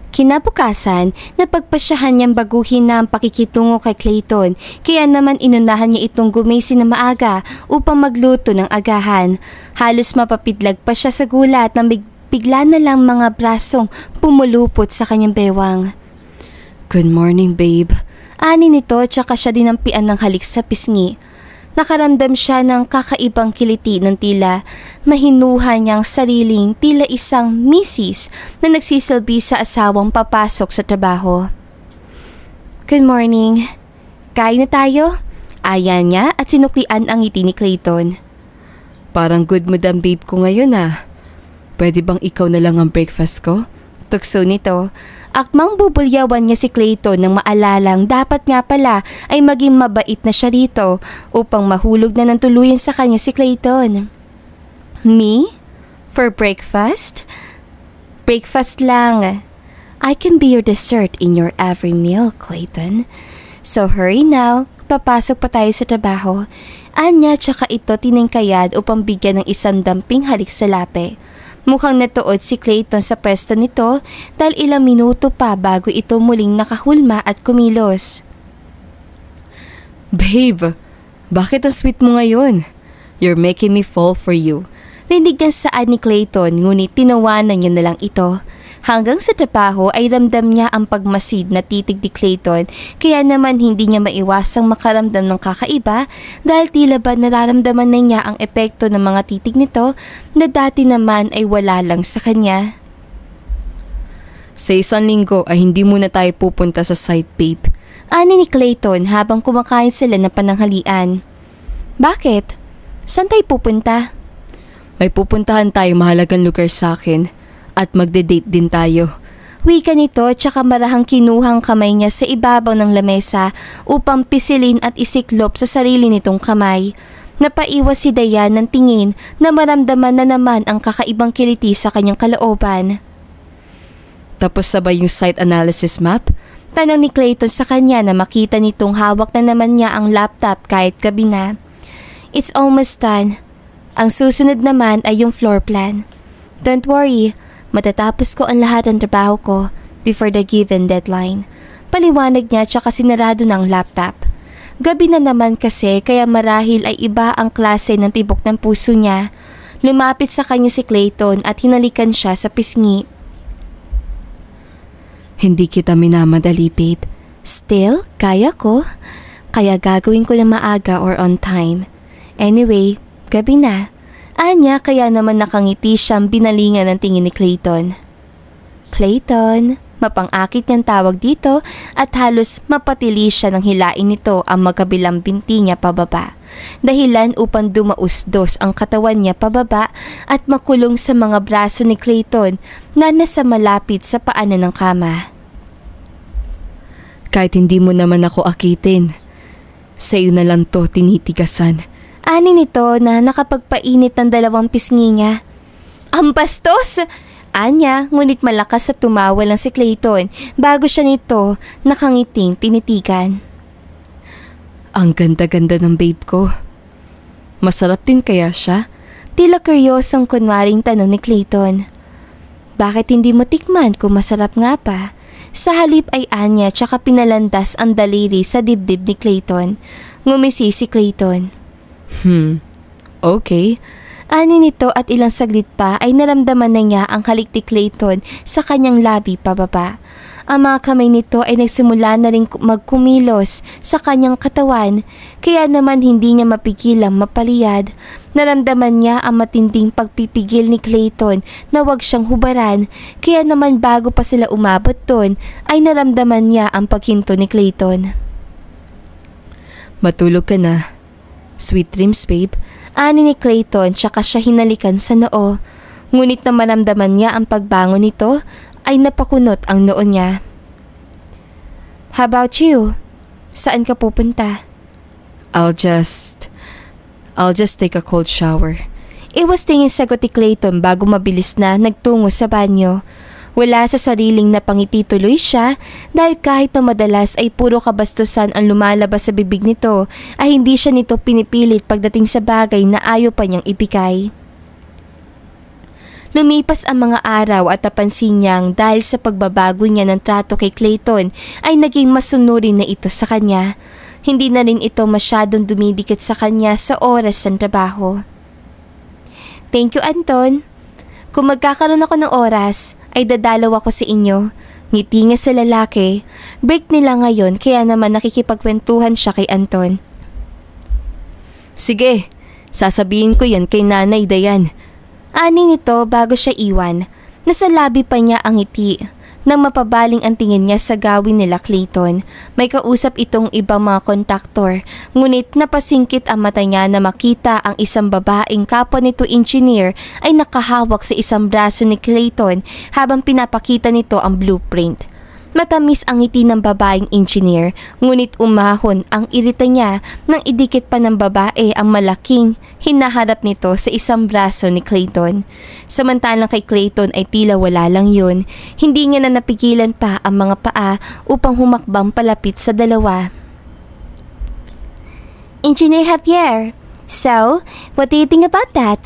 Kinabukasan, napagpasyahan niyang baguhin na ang pakikitungo kay Clayton kaya naman inunahan niya itong gumising na maaga upang magluto ng agahan. Halos mapapidlag pa siya sa gulat nang bigla na lang mga brasong pumulupot sa kanyang bewang. Good morning babe. Ani nito tsaka siya dinampian ng halik sa pisngi. Nakaramdam siya ng kakaibang kiliti ng tila mahinuhan niyang sariling tila isang misis na nagsisilbi sa asawang papasok sa trabaho. Good morning. Kain na tayo? Aya niya at sinuklian ang ngiti ni Clayton. Parang good mood ang babe ko ngayon ah. Pwede bang ikaw na lang ang breakfast ko? Tukso nito. Akmang bubulyawan niya si Clayton nang maalalang dapat nga pala ay maging mabait na siya rito upang mahulog na ng tuluyan sa kanya si Clayton. Me? For breakfast? Breakfast lang. I can be your dessert in your every meal, Clayton. So hurry now, papasok pa tayo sa trabaho. Anya tsaka ito tiningkayad upang bigyan ng isang damping halik sa lape. Mukhang natuod si Clayton sa pwesto nito dahil ilang minuto pa bago ito muling nakahulma at kumilos. Babe, bakit ang sweet mo ngayon? You're making me fall for you. Rindig niya saan ni Clayton ngunit tinawanan niya na lang ito. Hanggang sa trabaho ay ramdam niya ang pagmasid na titig ni Clayton kaya naman hindi niya maiwasang makaramdam ng kakaiba dahil tila ba nararamdaman na niya ang epekto ng mga titig nito na dati naman ay wala lang sa kanya. Sa isang linggo ay hindi muna tayo pupunta sa site babe. Ani ni Clayton habang kumakain sila ng pananghalian. Bakit? Saan tayo pupunta? May pupuntahan tayo mahalagang lugar sa akin. At magde-date din tayo. Wika nito tsaka marahang kinuhang kamay niya sa ibabaw ng lamesa upang pisilin at isiklop sa sarili nitong kamay. Napaiwas si Dayan ng tingin na maramdaman na naman ang kakaibang kiliti sa kanyang kalooban. Tapos sabay yung site analysis map? Tanong ni Clayton sa kanya na makita nitong hawak na naman niya ang laptop kahit gabi na. It's almost done. Ang susunod naman ay yung floor plan. Don't worry. Matatapos ko ang lahat ng trabaho ko before the given deadline. Paliwanag niya tsaka sinarado ng laptop. Gabi na naman kasi kaya marahil ay iba ang klase ng tibok ng puso niya. Lumapit sa kanya si Clayton at hinalikan siya sa pisngi. Hindi kita minamadali babe. Still, kaya ko. Kaya gagawin ko na maaga or on time. Anyway, gabi na. Anya kaya naman nakangiti siyang binalingan ng tingin ni Clayton. Clayton, mapang-akit niyang tawag dito at halos mapatili siya ng hilain nito ang magkabilang binti niya pababa. Dahilan upang dumausdos ang katawan niya pababa at makulong sa mga braso ni Clayton na nasa malapit sa paanan ng kama. Kahit hindi mo naman ako akitin, sa'yo na lang to tinitigasan. Ani nito na nakapagpainit ng dalawang pisngi niya. Ang bastos! Anya, ngunit malakas sa tumawa lang si Clayton bago siya nito nakangiting tinitigan. Ang ganda-ganda ng babe ko. Masarap din kaya siya? Tila kuryosong kunwaring tanong ni Clayton. Bakit hindi mo tikman kung masarap nga pa? Sa halip ay Anya tsaka pinalandas ang daliri sa dibdib ni Clayton. Ngumisi si Clayton. Okay. Ani nito at ilang saglit pa ay naramdaman na niya ang halik ni Clayton sa kanyang labi pababa. Ang mga kamay nito ay nagsimula na rin magkumilos sa kanyang katawan, kaya naman hindi niya mapigilang mapaliyad. Naramdaman niya ang matinding pagpipigil ni Clayton na huwag siyang hubaran, kaya naman bago pa sila umabot doon ay naramdaman niya ang paghinto ni Clayton. Matulog ka na. Sweet dreams, babe. Ani ni Clayton tsaka siya hinalikan sa noo. Ngunit na maramdaman niya ang pagbangon nito ay napakunot ang noo niya. How about you? Saan ka pupunta? I'll just take a cold shower. Iwas tingin sagot ni Clayton bago mabilis na nagtungo sa banyo. Wala sa sariling napangiti tuloy siya dahil kahit na madalas ay puro kabastusan ang lumalabas sa bibig nito ay hindi siya nito pinipilit pagdating sa bagay na ayaw pa niyang ibigay. Lumipas ang mga araw at napansin niyang dahil sa pagbabago niya ng trato kay Clayton ay naging masunurin na ito sa kanya. Hindi na rin ito masyadong dumidikit sa kanya sa oras ng trabaho. Thank you, Anton. Kung magkakaroon ako ng oras, ay dadalaw ako sa inyo. Ngiti nga sa lalaki. Break nila ngayon kaya naman nakikipagkwentuhan siya kay Anton. Sige, sasabihin ko yan kay Nanay Dayan. Ani nito bago siya iwan. Nasa labi pa niya ang ngiti. Nang mapabaling ang tingin niya sa gawin nila Clayton, may kausap itong ibang mga kontraktor, ngunit napasingkit ang mata niya na makita ang isang babaeng kapwa nito engineer ay nakahawak sa isang braso ni Clayton habang pinapakita nito ang blueprint. Matamis ang ngiti ng babaeng engineer, ngunit umahon ang irita niya nang idikit pa ng babae ang malaking hinaharap nito sa isang braso ni Clayton. Samantalang kay Clayton ay tila wala lang yun, hindi niya na napigilan pa ang mga paa upang humakbang palapit sa dalawa. Engineer Javier, so, what do you think about that?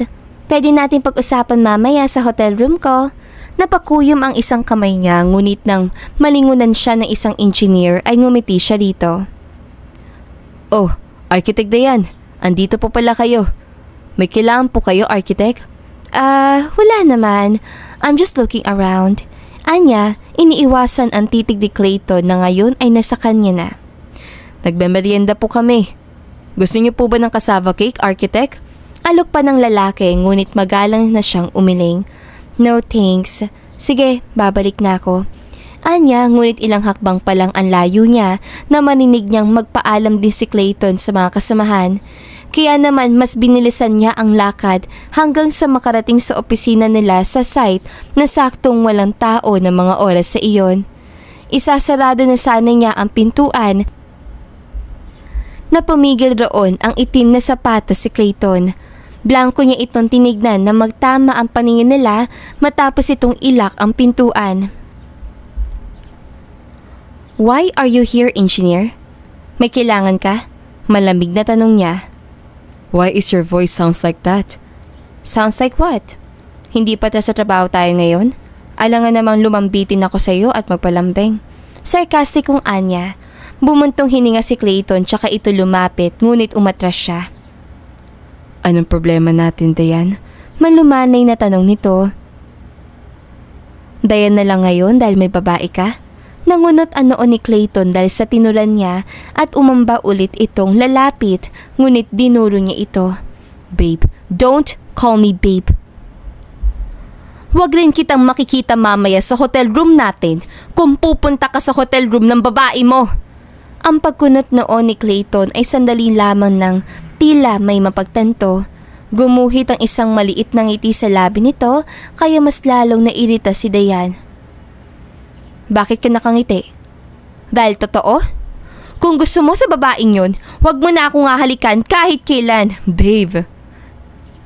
Pwede natin pag-usapan mamaya sa hotel room ko. Napakuyom ang isang kamay niya, ngunit nang malingunan siya ng isang engineer ay ngumiti siya rito. Oh, Architect Dayan, andito po pala kayo. May kailangan po kayo, Architect? Wala naman. I'm just looking around. Anya, iniiwasan ang titig ni Clayton na ngayon ay nasa kanya na. Nagmemerienda po kami. Gusto niyo po ba ng cassava cake, Architect? Alok pa ng lalaki, ngunit magalang na siyang umiling. No thanks. Sige, babalik na ako. Anya, ngunit ilang hakbang pa lang ang layo niya na maninig niyang magpaalam din si Clayton sa mga kasamahan. Kaya naman mas binilisan niya ang lakad hanggang sa makarating sa opisina nila sa site na saktong walang tao ng mga oras sa iyon. Isasarado na sana niya ang pintuan na pumigil roon ang itim na sapatos si Clayton. Blanko niya itong tinignan na magtama ang paningin nila matapos itong ilak ang pintuan. Why are you here, engineer? May kailangan ka? Malamig na tanong niya. Why is your voice sounds like that? Sounds like what? Hindi pa sa trabaho tayo ngayon? Alangan namang lumambitin ako sa iyo at magpalambing. Sarkastikong anya. Bumuntong hininga si Clayton tsaka ito lumapit ngunit umatras siya. Anong problema natin, Dayan? Malumanay na tanong nito. Dayan na lang ngayon dahil may babae ka? Nangunot ang noo ni Clayton dahil sa tinuran niya at umamba ulit itong lalapit, ngunit dinuro niya ito. Babe, don't call me babe. Huwag rin kitang makikita mamaya sa hotel room natin kung pupunta ka sa hotel room ng babae mo. Ang pagkunot noo ni Clayton ay sandali lamang ng tila may mapagtanto. Gumuhit ang isang maliit na ngiti sa labi nito kaya mas lalong nairita si Dayan. Bakit ka nakangiti? Dahil totoo? Kung gusto mo sa babaeng yun, huwag mo na akong hahalikan kahit kailan. Babe,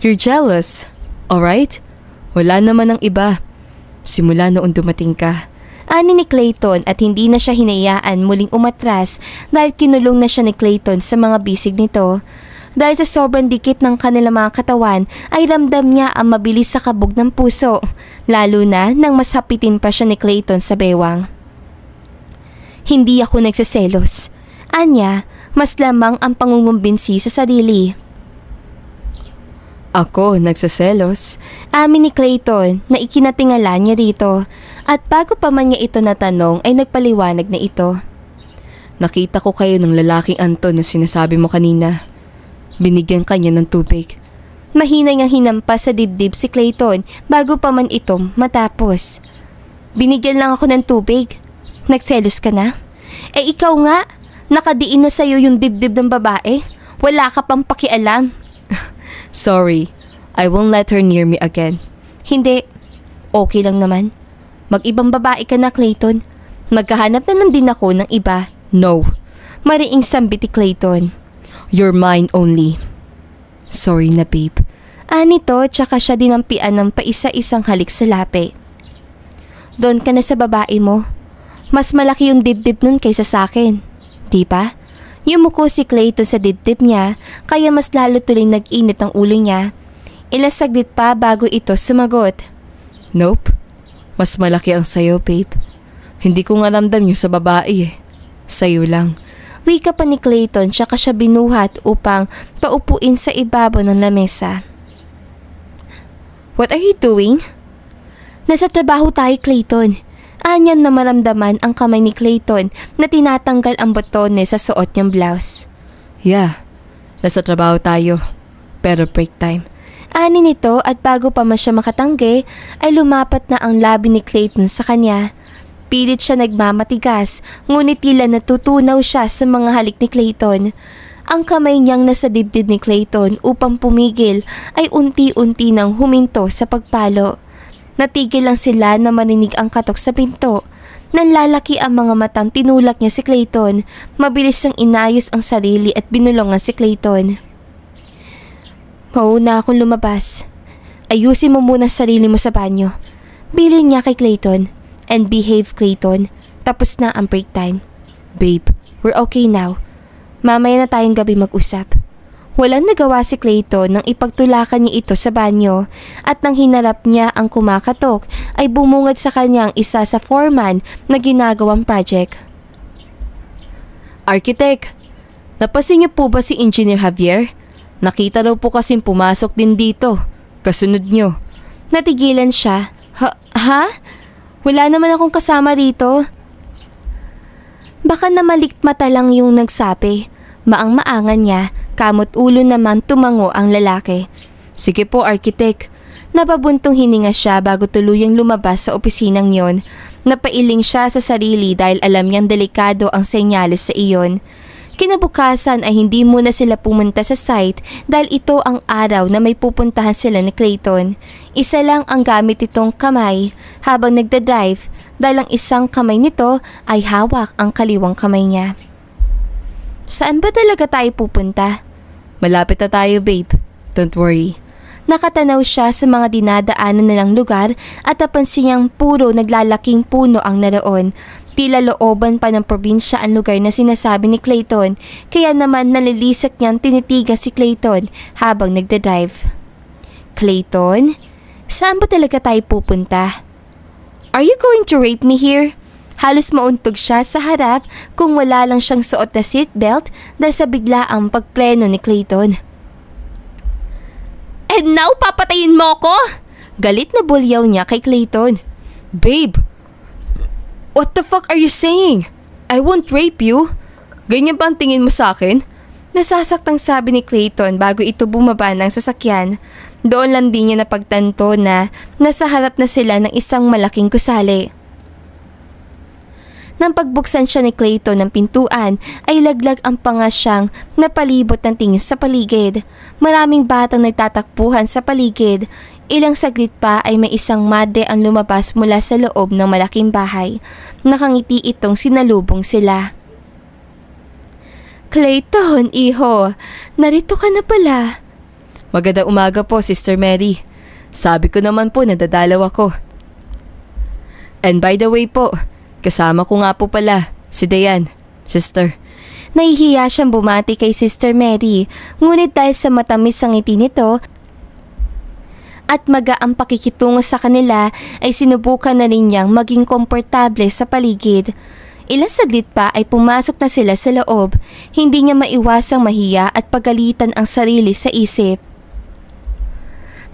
you're jealous, alright? Wala naman ang iba. Simula noon dumating ka. Ani ni Clayton at hindi na siya hinayaan muling umatras dahil kinulong na siya ni Clayton sa mga bisig nito. Dahil sa sobrang dikit ng kanilang mga katawan ay ramdam niya ang mabilis sa kabog ng puso, lalo na nang masapitin pa siya ni Clayton sa bewang. Hindi ako nagsiselos. Anya, mas lamang ang pangungumbinsi sa sarili. Ako, nagsaselos. Amin ni Clayton na ikinatingala niya rito at bago pa man niya ito natanong ay nagpaliwanag na ito. Nakita ko kayo ng lalaking Anton na sinasabi mo kanina. Binigyan kanya ng tubig. Mahina niyang hinampas sa dibdib si Clayton bago pa man ito matapos. Binigyan lang ako ng tubig. Nagselos ka na? Eh ikaw nga, nakadiin na sa'yo yung dibdib ng babae. Wala ka pang pakialam. Sorry, I won't let her near me again. Hindi, okay lang naman. Mag-ibang babae ka na, Clayton. Magkahanap na lang din ako ng iba. No. Mariing sambit ni Clayton. You're mine only. Sorry na, babe. Nito, tsaka siya dinampian ng paisa-isang halik sa lapi. Doon ka na sa babae mo. Mas malaki yung dibdib nun kaysa sa akin. Di ba? Yumuko si Clayton sa dibdib niya, kaya mas lalo tuloy nag-init ang ulo niya. Ilang saglit pa bago ito sumagot. Nope. Mas malaki ang sayo, babe. Hindi ko nga ramdam yung sa babae eh. Sayo lang. Wika pa ni Clayton, tsaka siya binuhat upang paupuin sa ibabaw ng lamesa. What are you doing? Nasa trabaho tayo, Clayton. Anyan na maramdaman ang kamay ni Clayton na tinatanggal ang botones sa suot niyang blouse. Yeah, nasa trabaho tayo. Pero break time. Ani nito at bago pa man siya makatanggi ay lumapat na ang labi ni Clayton sa kanya. Pilit siya nagmamatigas, ngunit tila natutunaw siya sa mga halik ni Clayton. Ang kamay niyang nasa dibdib ni Clayton upang pumigil ay unti-unti nang huminto sa pagpalo. Natigil lang sila na marinig ang katok sa pinto. Nanlalaki ang mga matang tinulak niya si Clayton. Mabilis siyang inayos ang sarili at binulungan si Clayton. Mauna akong lumabas. Ayusin mo muna sarili mo sa banyo. Bilin niya kay Clayton. And behave, Clayton. Tapos na ang break time. Babe, we're okay now. Mamaya na tayong gabi mag-usap. Walang nagawa si Clayton nang ipagtulakan niya ito sa banyo at nang hinarap niya ang kumakatok ay bumungad sa kanyang isa sa foreman na ginagawang project. Architect, napansin niyo po ba si Engineer Javier? Nakita daw po kasing pumasok din dito. Kasunod niyo. Natigilan siya. Ha? Wala naman akong kasama rito. Baka namalikmata lang yung nagsabi. Maang-maangan niya, kamot ulo naman tumango ang lalaki. Sige po, architect. Napabuntong hininga siya bago tuluyang lumabas sa opisinang yon. Napailing siya sa sarili dahil alam niyang delikado ang senyales sa iyon. Kinabukasan ay hindi muna sila pumunta sa site dahil ito ang araw na may pupuntahan sila ni Clayton. Isa lang ang gamit itong kamay habang nagdadrive dahil ang isang kamay nito ay hawak ang kaliwang kamay niya. Saan ba talaga tayo pupunta? Malapit na tayo, babe. Don't worry. Nakatanaw siya sa mga dinadaanan nilang lugar at napansin niyang puro naglalaking puno ang naroon. Tila looban pa ng probinsya ang lugar na sinasabi ni Clayton, kaya naman nalilisak niyang tinitigas si Clayton habang nagdadrive. Clayton, saan ba talaga tayo pupunta? Are you going to rape me here? Halos mauntog siya sa harap kung wala lang siyang suot na seatbelt dahil sa biglaang pagpreno ni Clayton. And now, papatayin mo ko? Galit na bulyaw niya kay Clayton. Babe, what the fuck are you saying? I won't rape you. Ganyan ba ang tingin mo sa akin? Nasasaktang sabi ni Clayton bago ito bumaba ng sasakyan. Doon lang din niya napagtanto na nasa harap na sila ng isang malaking gusali. Nang pagbuksan siya ni Clayton ng pintuan ay laglag ang panga siyang napalibot ng tingin sa paligid. Maraming batang nagtatakbuhan sa paligid. Ilang saglit pa ay may isang madre ang lumabas mula sa loob ng malaking bahay. Nakangiti itong sinalubong sila. Clayton, iho, narito ka na pala. Magandang umaga po, Sister Mary. Sabi ko naman po nadadalaw ako. And by the way po, kasama ko nga po pala, si Dayan, sister. Nahihiya siyang bumati kay Sister Mary, ngunit dahil sa matamis ang ngiti nito at magaang pakikitungo sa kanila ay sinubukan na rin niyang maging komportable sa paligid. Ilang saglit pa ay pumasok na sila sa loob. Hindi niya maiwasang mahiya at pagalitan ang sarili sa isip.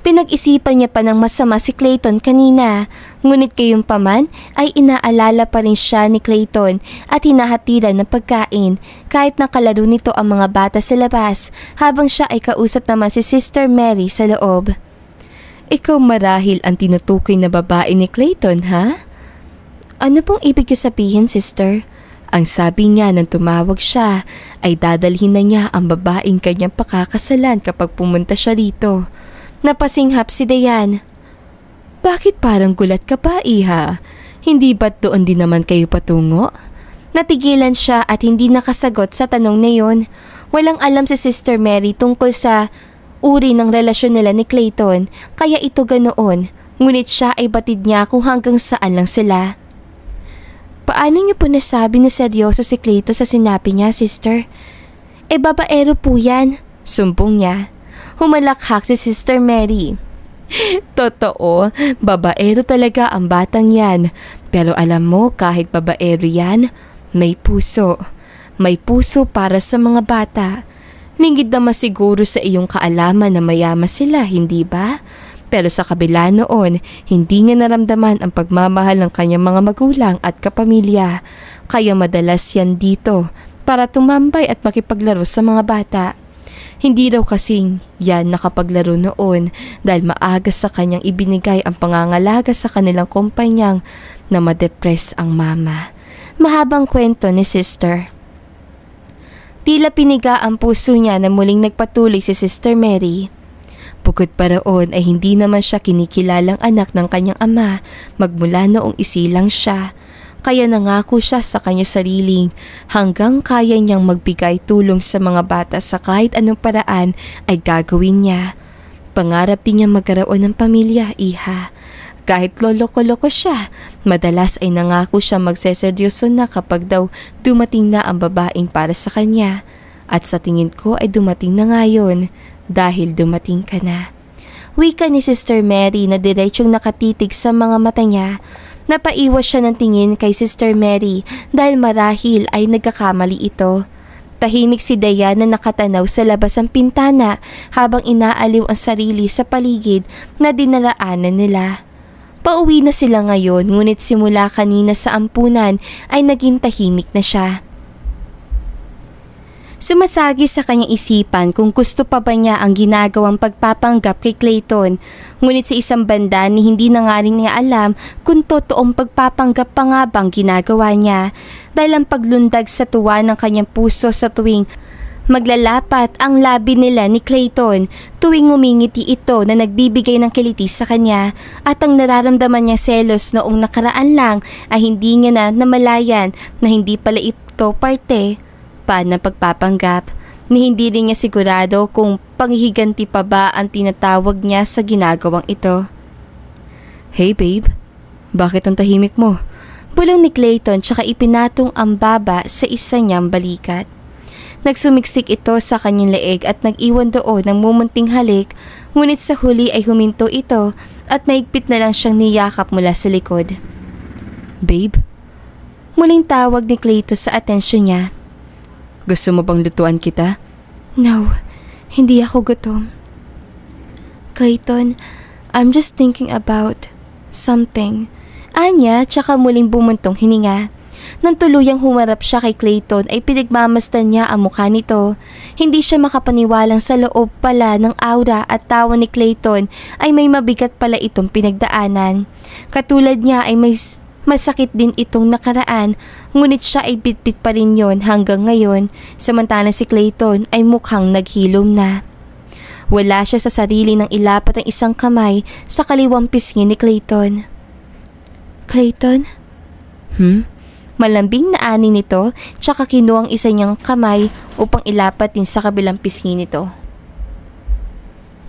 Pinag-isipan niya pa ng masama si Clayton kanina, ngunit gayunpaman ay inaalala pa rin siya ni Clayton at hinahatiran ng pagkain kahit nakalaro nito ang mga bata sa labas habang siya ay kausap naman si Sister Mary sa loob. Ikaw marahil ang tinutukoy na babae ni Clayton, ha? Ano pong ibig niyo sabihin, sister? Ang sabi niya nang tumawag siya ay dadalhin na niya ang babaeng kanyang pakakasalan kapag pumunta siya rito. Napasinghap si Dayan. Bakit parang gulat ka pa, iha? Hindi ba't doon din naman kayo patungo? Natigilan siya at hindi nakasagot sa tanong na yon. Walang alam si Sister Mary tungkol sa uri ng relasyon nila ni Clayton, kaya ito ganoon. Ngunit siya ay batid niya kung hanggang saan lang sila. Paano niyo po nasabi na seryoso si Clayton sa sinabi niya, sister? Babaero po yan, sumbong niya. Humalakhak si Sister Mary. Totoo, babaero talaga ang batang yan. Pero alam mo, kahit babaero yan, may puso. May puso para sa mga bata. Lingid naman siguro sa iyong kaalaman na mayaman sila, hindi ba? Pero sa kabila noon, hindi niya naramdaman ang pagmamahal ng kanyang mga magulang at kapamilya. Kaya madalas yan dito para tumambay at makipaglaro sa mga bata. Hindi daw kasing yan nakapaglaro noon dahil maaga sa kanyang ibinigay ang pangangalaga sa kanilang kumpanyang na madepress ang mama. Mahabang kwento ni sister. Tila piniga ang puso niya na muling nagpatuloy si Sister Mary. Bukod pa roon ay hindi naman siya kinikilalang anak ng kanyang ama magmula noong isilang siya. Kaya nangako siya sa kanya sariling hanggang kaya niyang magbigay tulong sa mga bata sa kahit anong paraan ay gagawin niya. Pangarap din niya magkaroon ng pamilya, iha. Kahit lolo-koloko siya, madalas ay nangako siya magseseryoso na kapag daw dumating na ang babaeng para sa kanya. At sa tingin ko ay dumating na ngayon dahil dumating ka na. Wika ni Sister Mary na diretsong nakatitig sa mga mata niya. Napaiwas siya ng tingin kay Sister Mary dahil marahil ay nagkakamali ito. Tahimik si Dayan na nakatanaw sa labas ng pintana habang inaaliw ang sarili sa paligid na dinalaanan nila. Pauwi na sila ngayon ngunit simula kanina sa ampunan ay naging tahimik na siya. Sumasagi sa kanyang isipan kung gusto pa ba niya ang ginagawang pagpapanggap kay Clayton. Ngunit sa isang banda ni hindi na nga rin niya alam kung totoong pagpapanggap pa nga bang ginagawa niya. Dahil ang paglundag sa tuwa ng kanyang puso sa tuwing maglalapat ang labi nila ni Clayton, tuwing ngumingiti ito na nagbibigay ng kiliti sa kanya at ang nararamdaman niya selos noong nakaraan lang ay hindi niya na namalayan na hindi pala ito parte ng pagpapanggap ni hindi rin niya sigurado kung panghihiganti pa ba ang tinatawag niya sa ginagawang ito. Hey babe, bakit ang tahimik mo? Bulong ni Clayton tsaka ipinatong ang baba sa isa niyang balikat. Nagsumiksik ito sa kanyang leeg at nag-iwan doon ng mumunting halik, ngunit sa huli ay huminto ito at maigpit na lang siyang niyakap mula sa likod. Babe? Muling tawag ni Clayton sa atensyon niya. Gusto mo bang lutuan kita? No, hindi ako gutom. Clayton, I'm just thinking about something. Anya, tsaka muling bumuntong hininga. Nang tuluyang humarap siya kay Clayton ay pinagmamasdan niya ang mukha nito. Hindi siya makapaniwalang sa loob pala ng aura at tawa ni Clayton ay may mabigat pala itong pinagdaanan. Katulad niya ay may masakit din itong nakaraan, ngunit siya ay bitbit pa rin yon hanggang ngayon, samantalang si Clayton ay mukhang naghilom na. Wala siya sa sarili nang ilapat ang isang kamay sa kaliwang pisngi ni Clayton. Clayton? Malambing na ani nito, tsaka kinuha ang isa niyang kamay upang ilapat din sa kabilang pisngi nito.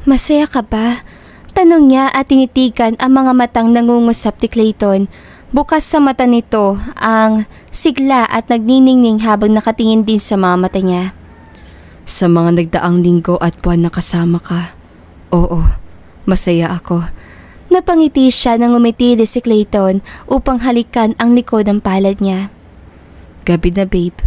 Masaya ka ba? Tanong niya at tinitigan ang mga matang nangungusap ni Clayton. Bukas sa mata nito ang sigla at nagniningning habang nakatingin din sa mga mata niya. Sa mga nagdaang linggo at buwan na kasama ka. Oo, masaya ako. Napangiti siya nang umitili si Clayton upang halikan ang likod ng palad niya. Gabi na babe.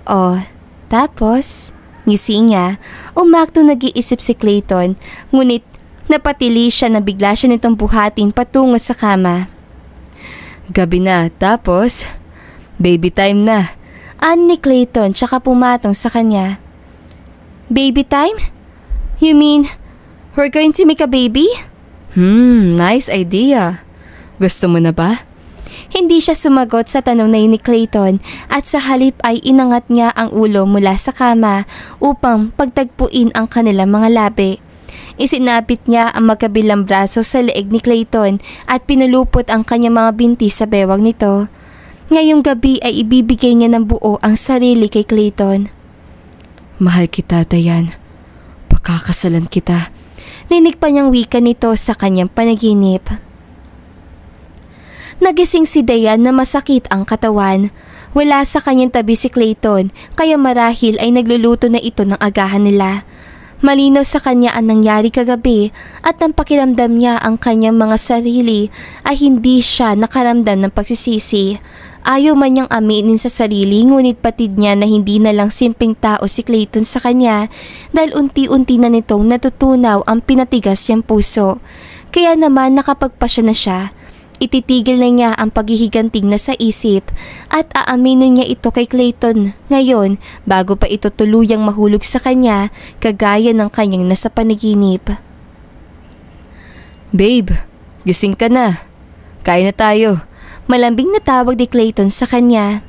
Oh, tapos? Ngisi niya, umakto nag-iisip si Clayton, ngunit Napatili siya na bigla siya nitong buhatin patungo sa kama. Gabi na, tapos baby time na. Ani ni Clayton tsaka pumatong sa kanya. Baby time? You mean, we're going to make a baby? Nice idea. Gusto mo na ba? Hindi siya sumagot sa tanong na yun ni Clayton at sa halip ay inangat niya ang ulo mula sa kama upang pagtagpuin ang kanilang mga labi. Isinapit niya ang magkabilang braso sa leeg ni Clayton at pinulupot ang kanyang mga binti sa bewang nito. Ngayong gabi ay ibibigay niya ng buo ang sarili kay Clayton. Mahal kita, Dayan. Pakakasalan kita. Linig pa niyang wika nito sa kanyang panaginip. Nagising si Dayan na masakit ang katawan. Wala sa kanyang tabi si Clayton kaya marahil ay nagluluto na ito ng agahan nila. Malinaw sa kanya ang nangyari kagabi at nang pakiramdam niya ang kanyang mga sarili ay hindi siya nakaramdam ng pagsisisi. Ayaw man niyang aminin sa sarili ngunit patid niya na hindi na lang simpleng tao si Clayton sa kanya dahil unti-unti na nitong natutunaw ang pinatigas niyang puso. Kaya naman nakapagpasya na siya. Ititigil na niya ang paghihiganting na sa isip at aaminin niya ito kay Clayton ngayon bago pa ito tuluyang mahulog sa kanya kagaya ng kanyang nasa panaginip. Babe, gising ka na. Kain na tayo. Malambing na tawag ni Clayton sa kanya.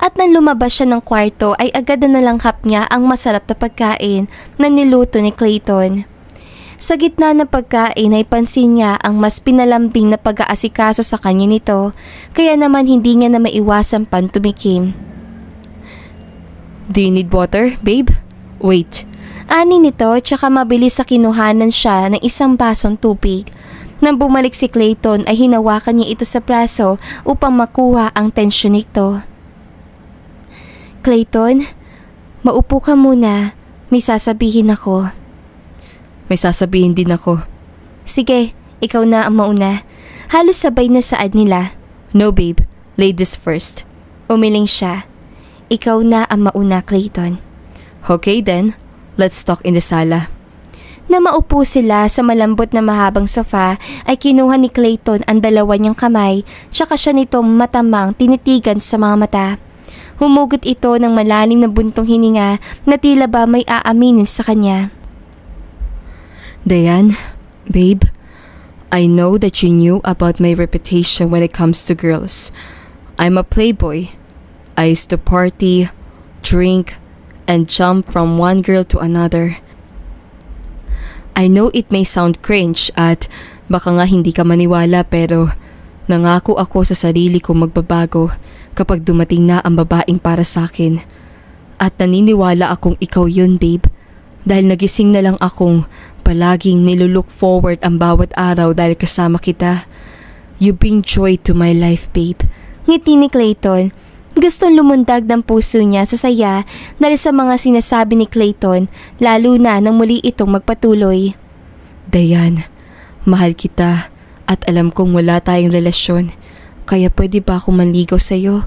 At nang lumabas siya ng kwarto ay agad na nalanghap niya ang masarap na pagkain na niluto ni Clayton. Sa gitna ng pagkain ay pansin niya ang mas pinalambing na pag-aasikaso sa kanya nito, kaya naman hindi niya na maiwasan pang tumikim. Do you need water, babe? Wait. Ani nito tsaka mabilis sa kinuhanan siya ng isang basong tubig. Nang bumalik si Clayton ay hinawakan niya ito sa braso upang makuha ang tensyon nito. Clayton, maupo ka muna. May sasabihin ako. May sasabihin din ako. Sige, ikaw na ang mauna. Halos sabay na saad nila. No babe, ladies first. Umiling siya. Ikaw na ang mauna, Clayton. Okay then, let's talk in the sala. Na maupo sila sa malambot na mahabang sofa ay kinuha ni Clayton ang dalawa niyang kamay tsaka siya nitong matamang tinitigan sa mga mata. Humugot ito ng malalim na buntong hininga na tila ba may aaminin sa kanya. Dayan, babe, I know that you knew about my reputation when it comes to girls. I'm a playboy. I used to party, drink, and jump from one girl to another. I know it may sound cringe at baka nga hindi ka maniwala pero nangako ako sa sarili ko magbabago kapag dumating na ang babaeng para sa akin. At naniniwala akong ikaw yun, babe. Dahil nagising na lang akong palaging nilulook forward ang bawat araw dahil kasama kita. You bring joy to my life, babe. Ngiti ni Clayton. Gustong lumundag ng puso niya sa saya dahil sa mga sinasabi ni Clayton, lalo na nang muli itong magpatuloy. Dayan, mahal kita at alam kong wala tayong relasyon. Kaya pwede ba akong manligaw sa'yo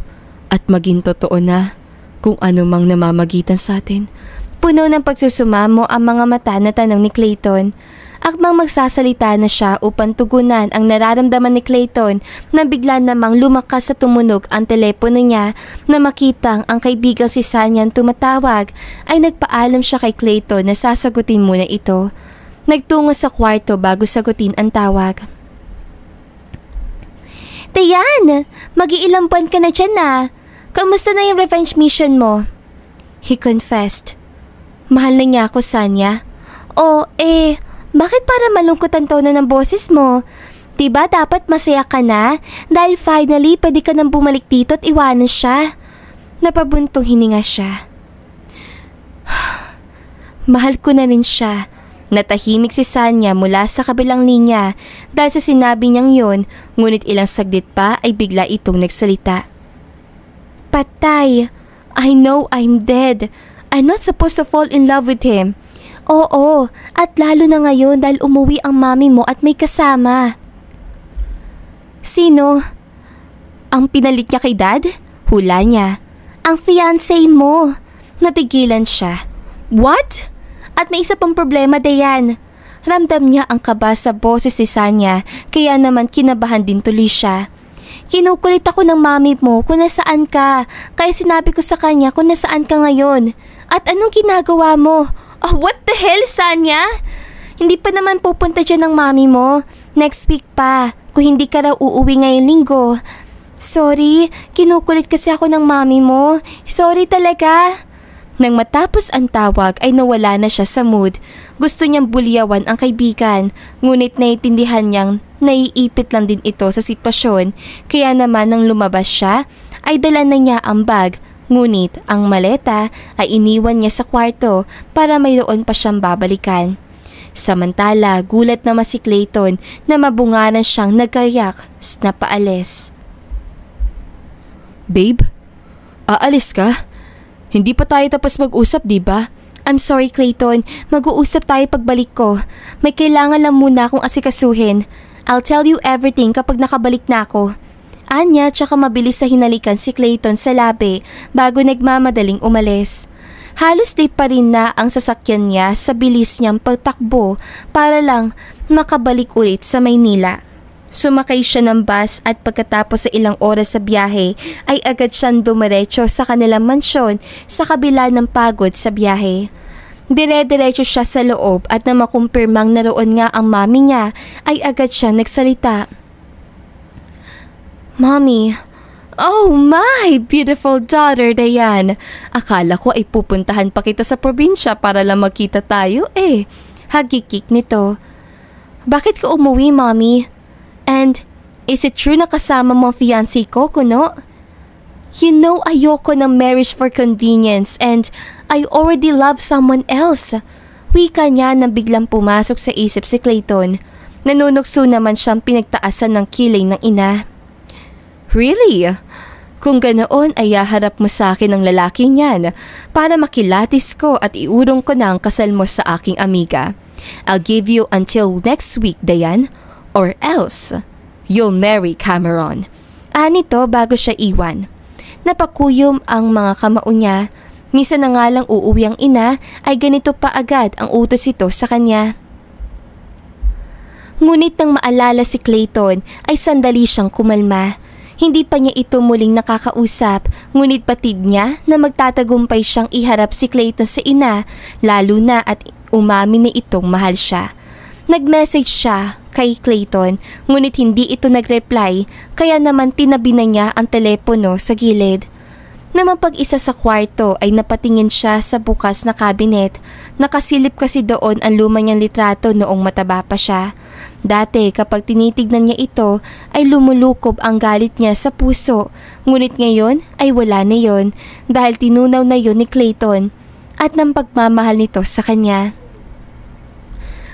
at maging totoo na kung ano mang namamagitan sa atin? Puno ng pagsusumamo ang mga mata na tanong ni Clayton. Akmang magsasalita na siya upang tugunan ang nararamdaman ni Clayton na bigla namang lumakas sa tumunog ang telepono niya na makitang ang kaibigang si Sanyan tumatawag ay nagpaalam siya kay Clayton na sasagutin muna ito. Nagtungo sa kwarto bago sagutin ang tawag. Dayan, mag-iilang buwan ka na dyan na. Kamusta na yung revenge mission mo? He confessed. Mahal na niya ako, Sanya. Bakit para malungkot ang tono ng boses mo? Diba dapat masaya ka na? Dahil finally pwede ka nang bumalik dito at iwanan siya. Napabuntong hininga siya. Mahal ko na rin siya. Natahimik si Sanya mula sa kabilang linya dahil sa sinabi niyang yun, ngunit ilang saglit pa ay bigla itong nagsalita. Patay! I know I'm dead. I'm not supposed to fall in love with him. Oo, at lalo na ngayon dahil umuwi ang mami mo at may kasama. Sino? Ang pinalit niya kay Dad? Hula niya. Ang fiancé mo. Natigilan siya. What? At may isa pang problema, Dayan. Ramdam niya ang kaba sa boses ni Sanya, kaya naman kinabahan din tuloy siya. Kinukulit ako ng mami mo kung nasaan ka, kaya sinabi ko sa kanya kung nasaan ka ngayon. At anong ginagawa mo? Oh, what the hell, Sanya? Hindi pa naman pupunta dyan ng mami mo. Next week pa, kung hindi ka raw uuwi ngayong linggo. Sorry, kinukulit kasi ako ng mami mo. Sorry talaga. Nang matapos ang tawag ay nawala na siya sa mood. Gusto niyang bulyawan ang kaibigan, ngunit naiintindihan niyang naiipit lang din ito sa sitwasyon. Kaya naman nang lumabas siya, ay dala na niya ang bag. Ngunit ang maleta ay iniwan niya sa kwarto para mayroon pa siyang babalikan. Samantala, gulat naman si Clayton na mabungaran siyang nagkayak na paalis. Babe, aalis ka? Hindi pa tayo tapos mag-usap, di ba? I'm sorry, Clayton. Mag-uusap tayo pagbalik ko. May kailangan lang muna akong asikasuhin. I'll tell you everything kapag nakabalik na ako. Anya, tsaka mabilis sa hinalikan si Clayton sa labi bago nagmamadaling umalis. Halos di pa rin na ang sasakyan niya sa bilis niyang pagtakbo para lang makabalik ulit sa Maynila. Sumakay siya ng bus at pagkatapos sa ilang oras sa biyahe ay agad siyang dumiretso sa kanilang mansyon sa kabila ng pagod sa biyahe. Dire-diretso siya sa loob at na makumpirmang naroon nga ang mami niya ay agad siya nagsalita. Mommy, oh my beautiful daughter Dayan. Akala ko ay pupuntahan pa kita sa probinsya para lang magkita tayo eh. Hagikik nito. Bakit ka umuwi, Mommy? And, is it true na kasama mo ang fiancé ko, kuno? You know ayoko ng marriage for convenience and I already love someone else. Wika niya na biglang pumasok sa isip si Clayton. Nanunukso naman siyang pinagtaasan ng kilay ng ina. Really? Kung ganoon ay haharap mo sa akin ng lalaki niyan para makilatis ko at iurong ko na ang kasal mo sa aking amiga. I'll give you until next week, Dayan. Or else, you'll marry Cameron. Anito bago siya iwan. Napakuyom ang mga kamao niya. Misa na nga lang uuwi ang ina ay ganito pa agad ang utos ito sa kanya. Ngunit nang maalala si Clayton ay sandali siyang kumalma. Hindi pa niya ito muling nakakausap, ngunit batid niya na magtatagumpay siyang iharap si Clayton sa ina, lalo na at umamin na itong mahal siya. Nag-message siya kay Clayton, ngunit hindi ito nag-reply, kaya naman tinabi na niya ang telepono sa gilid. Naman pag-isa sa kwarto ay napatingin siya sa bukas na cabinet. Nakasilip kasi doon ang luma niyang litrato noong mataba pa siya. Dati kapag tinitignan niya ito ay lumulukob ang galit niya sa puso, ngunit ngayon ay wala na yon dahil tinunaw na yon ni Clayton at ng pagmamahal nito sa kanya.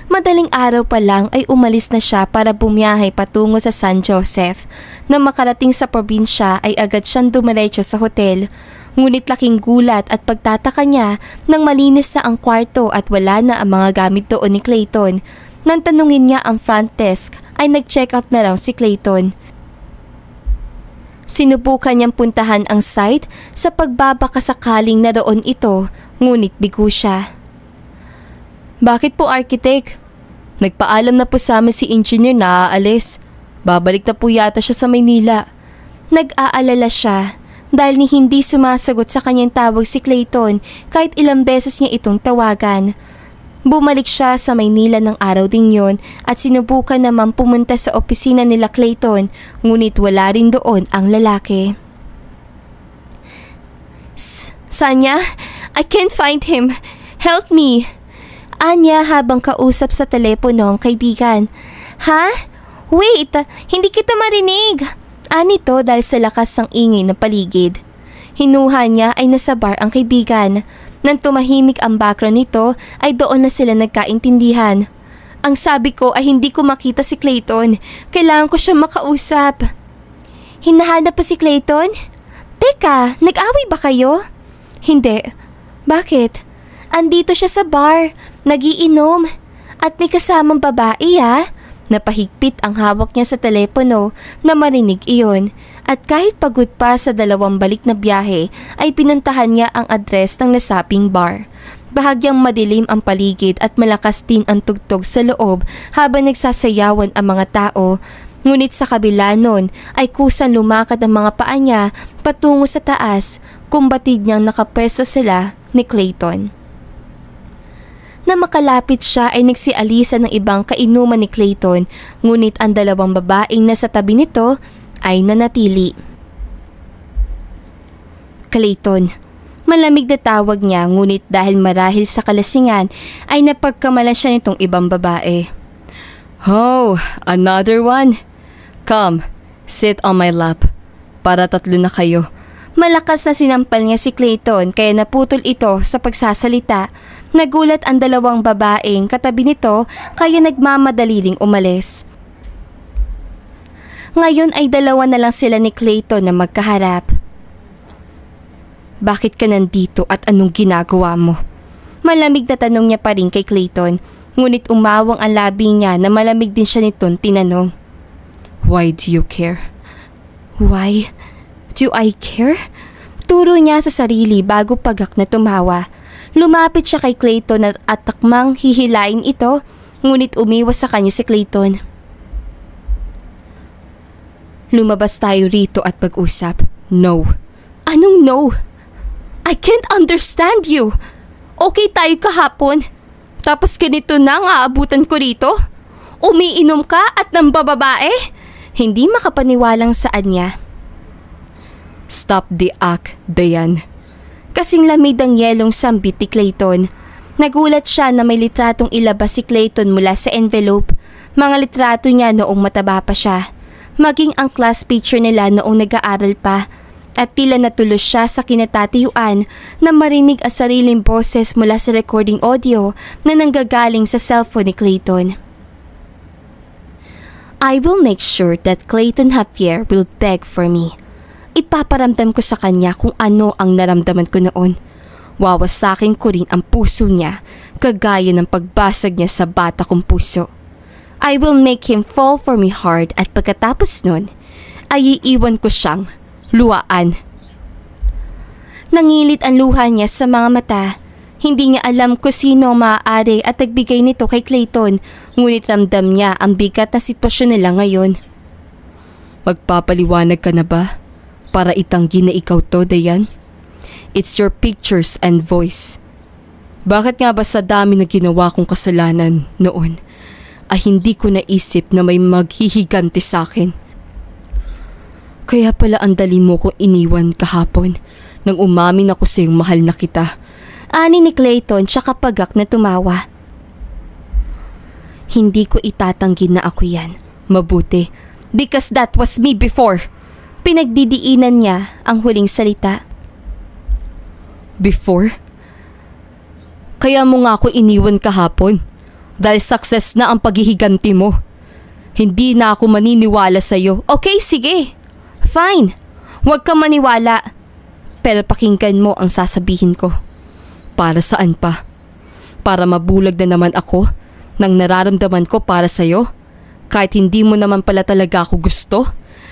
Madaling araw pa lang ay umalis na siya para bumiyahe patungo sa San Joseph. Nang makarating sa probinsya ay agad siyang dumiretso sa hotel. Ngunit laking gulat at pagtataka niya nang malinis na ang kwarto at wala na ang mga gamit doon ni Clayton. Nang tanungin niya ang front desk ay nag-check out na raw si Clayton. Sinubukan niyang puntahan ang site sa pagbabakasakaling naroon ito, ngunit bigo siya. Bakit po, architect? Nagpaalam na po sa amin si engineer na aalis. Babalik na po yata siya sa Maynila. Nag-aalala siya dahil hindi sumasagot sa kanyang tawag si Clayton kahit ilang beses niya itong tawagan. Bumalik siya sa Maynila ng araw ding yon at sinubukan naman pumunta sa opisina nila Clayton, ngunit wala rin doon ang lalaki. Sanya, I can't find him. Help me. Anya habang kausap sa telepono ang kaibigan. Ha? Wait, hindi kita marinig. Anito dahil sa lakas ng ingay ng paligid. Hinuha niya ay nasa bar ang kaibigan. Nang tumahimik ang background nito ay doon na sila nagkaintindihan. Ang sabi ko ay hindi ko makita si Clayton. Kailangan ko siya makausap. Hinahanap pa si Clayton? Teka, nag-away ba kayo? Hindi. Bakit? Andito siya sa bar. Nagiinom at may kasamang babae ha. Napahigpit ang hawak niya sa telepono na marinig iyon at kahit pagod pa sa 2 balik na biyahe ay pinuntahan niya ang address ng nasabing bar. Bahagyang madilim ang paligid at malakas din ang tugtog sa loob habang nagsasayawan ang mga tao. Ngunit sa kabila nun ay kusang lumakad ang mga paa niya patungo sa taas kung batid niyang nakapwesto sila ni Clayton. Na makalapit siya ay nagsialisa ng ibang kainuman ni Clayton, ngunit ang dalawang babaeng nasa tabi nito ay nanatili. Clayton, malamig na tawag niya, ngunit dahil marahil sa kalasingan ay napagkamalan siya nitong ibang babae. Oh, another one? Come, sit on my lap. Para tatlo na kayo. Malakas na sinampal niya si Clayton kaya naputol ito sa pagsasalita. Nagulat ang dalawang babaeng katabi nito kaya nagmamadali ring umalis. Ngayon ay dalawa na lang sila ni Clayton na magkaharap. Bakit ka nandito at anong ginagawa mo? Malamig na tanong niya pa rin kay Clayton, ngunit umawang ang labi niya na malamig din siya nitong tinanong. Why do you care? Why? Do I care? Turo niya sa sarili bago pagak na tumawa. Lumapit siya kay Clayton at takmang hihilain ito, ngunit umiwas sa kanya si Clayton. Lumabas tayo rito at pag-usap. No. Anong no? I can't understand you. Okay tayo kahapon. Tapos ganito na ang aabutan ko rito? Umiinom ka at nambababae? Hindi makapaniwalang saan niya. Stop the act, Dayan. Kasing lamig ang yelong sambit ni Clayton. Nagulat siya na may litratong ilabas si Clayton mula sa envelope. Mga litrato niya noong mataba pa siya. Maging ang class picture nila noong nag-aaral pa. At tila natulos siya sa kinatatayuan na marinig ang sariling boses mula sa recording audio na nanggagaling sa cellphone ni Clayton. I will make sure that Clayton Javier will beg for me. Ipaparamdam ko sa kanya kung ano ang naramdaman ko noon. Wawasakin ko rin ang puso niya, kagaya ng pagbasag niya sa bata kong puso. I will make him fall for me hard at pagkatapos nun, ay iiwan ko siyang luhaan. Nangilit ang luha niya sa mga mata. Hindi niya alam kung sino ang maaari at nagbigay nito kay Clayton, ngunit ramdam niya ang bigat na sitwasyon nila ngayon. Magpapaliwanag ka na ba? Para itanggi na ikaw to, Dayan? It's your pictures and voice. Bakit nga ba sa dami na ginawa kong kasalanan noon ay hindi ko naisip na may maghihiganti sa akin? Kaya pala ang dali mo ko iniwan kahapon nang umamin ako sa iyong mahal na kita. Ani ni Clayton tsaka pagak na tumawa. Hindi ko itatanggi na ako yan. Mabuti. Because that was me before. Pinagdidiinan niya ang huling salita. Before? Kaya mo nga ako iniwan kahapon dahil success na ang paghihiganti mo. Hindi na ako maniniwala sa iyo. Okay, sige. Fine. Huwag kang maniwala. Pero pakinggan mo ang sasabihin ko. Para saan pa? Para mabulag na naman ako ng nararamdaman ko para sa iyo? Kahit hindi mo naman pala talaga ako gusto?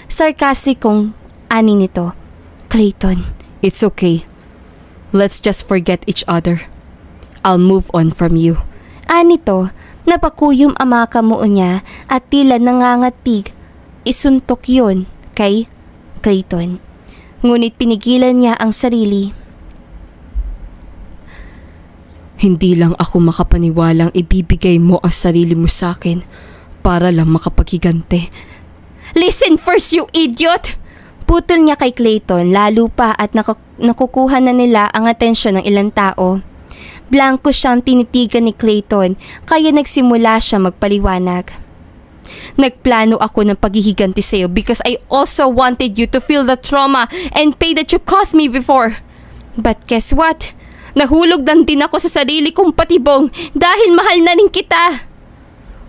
Sarcasticong ani nito. Clayton, it's okay. Let's just forget each other. I'll move on from you. Anito, napakuyom ang mga kamuo niya at tila nangangatig. Isuntok yun kay Clayton. Ngunit pinigilan niya ang sarili. Hindi lang ako makapaniwalang ibibigay mo ang sarili mo sa akin para lang makapaghiganti. Listen first, you idiot! Putol niya kay Clayton lalo pa at nakukuha na nila ang atensyon ng ilang tao. Blanco siyang tinitigan ni Clayton kaya nagsimula siya magpaliwanag. Nagplano ako ng paghihiganti sa'yo because I also wanted you to feel the trauma and pain that you caused me before. But guess what? Nahulog din ako sa sarili kong patibong dahil mahal na rin kita.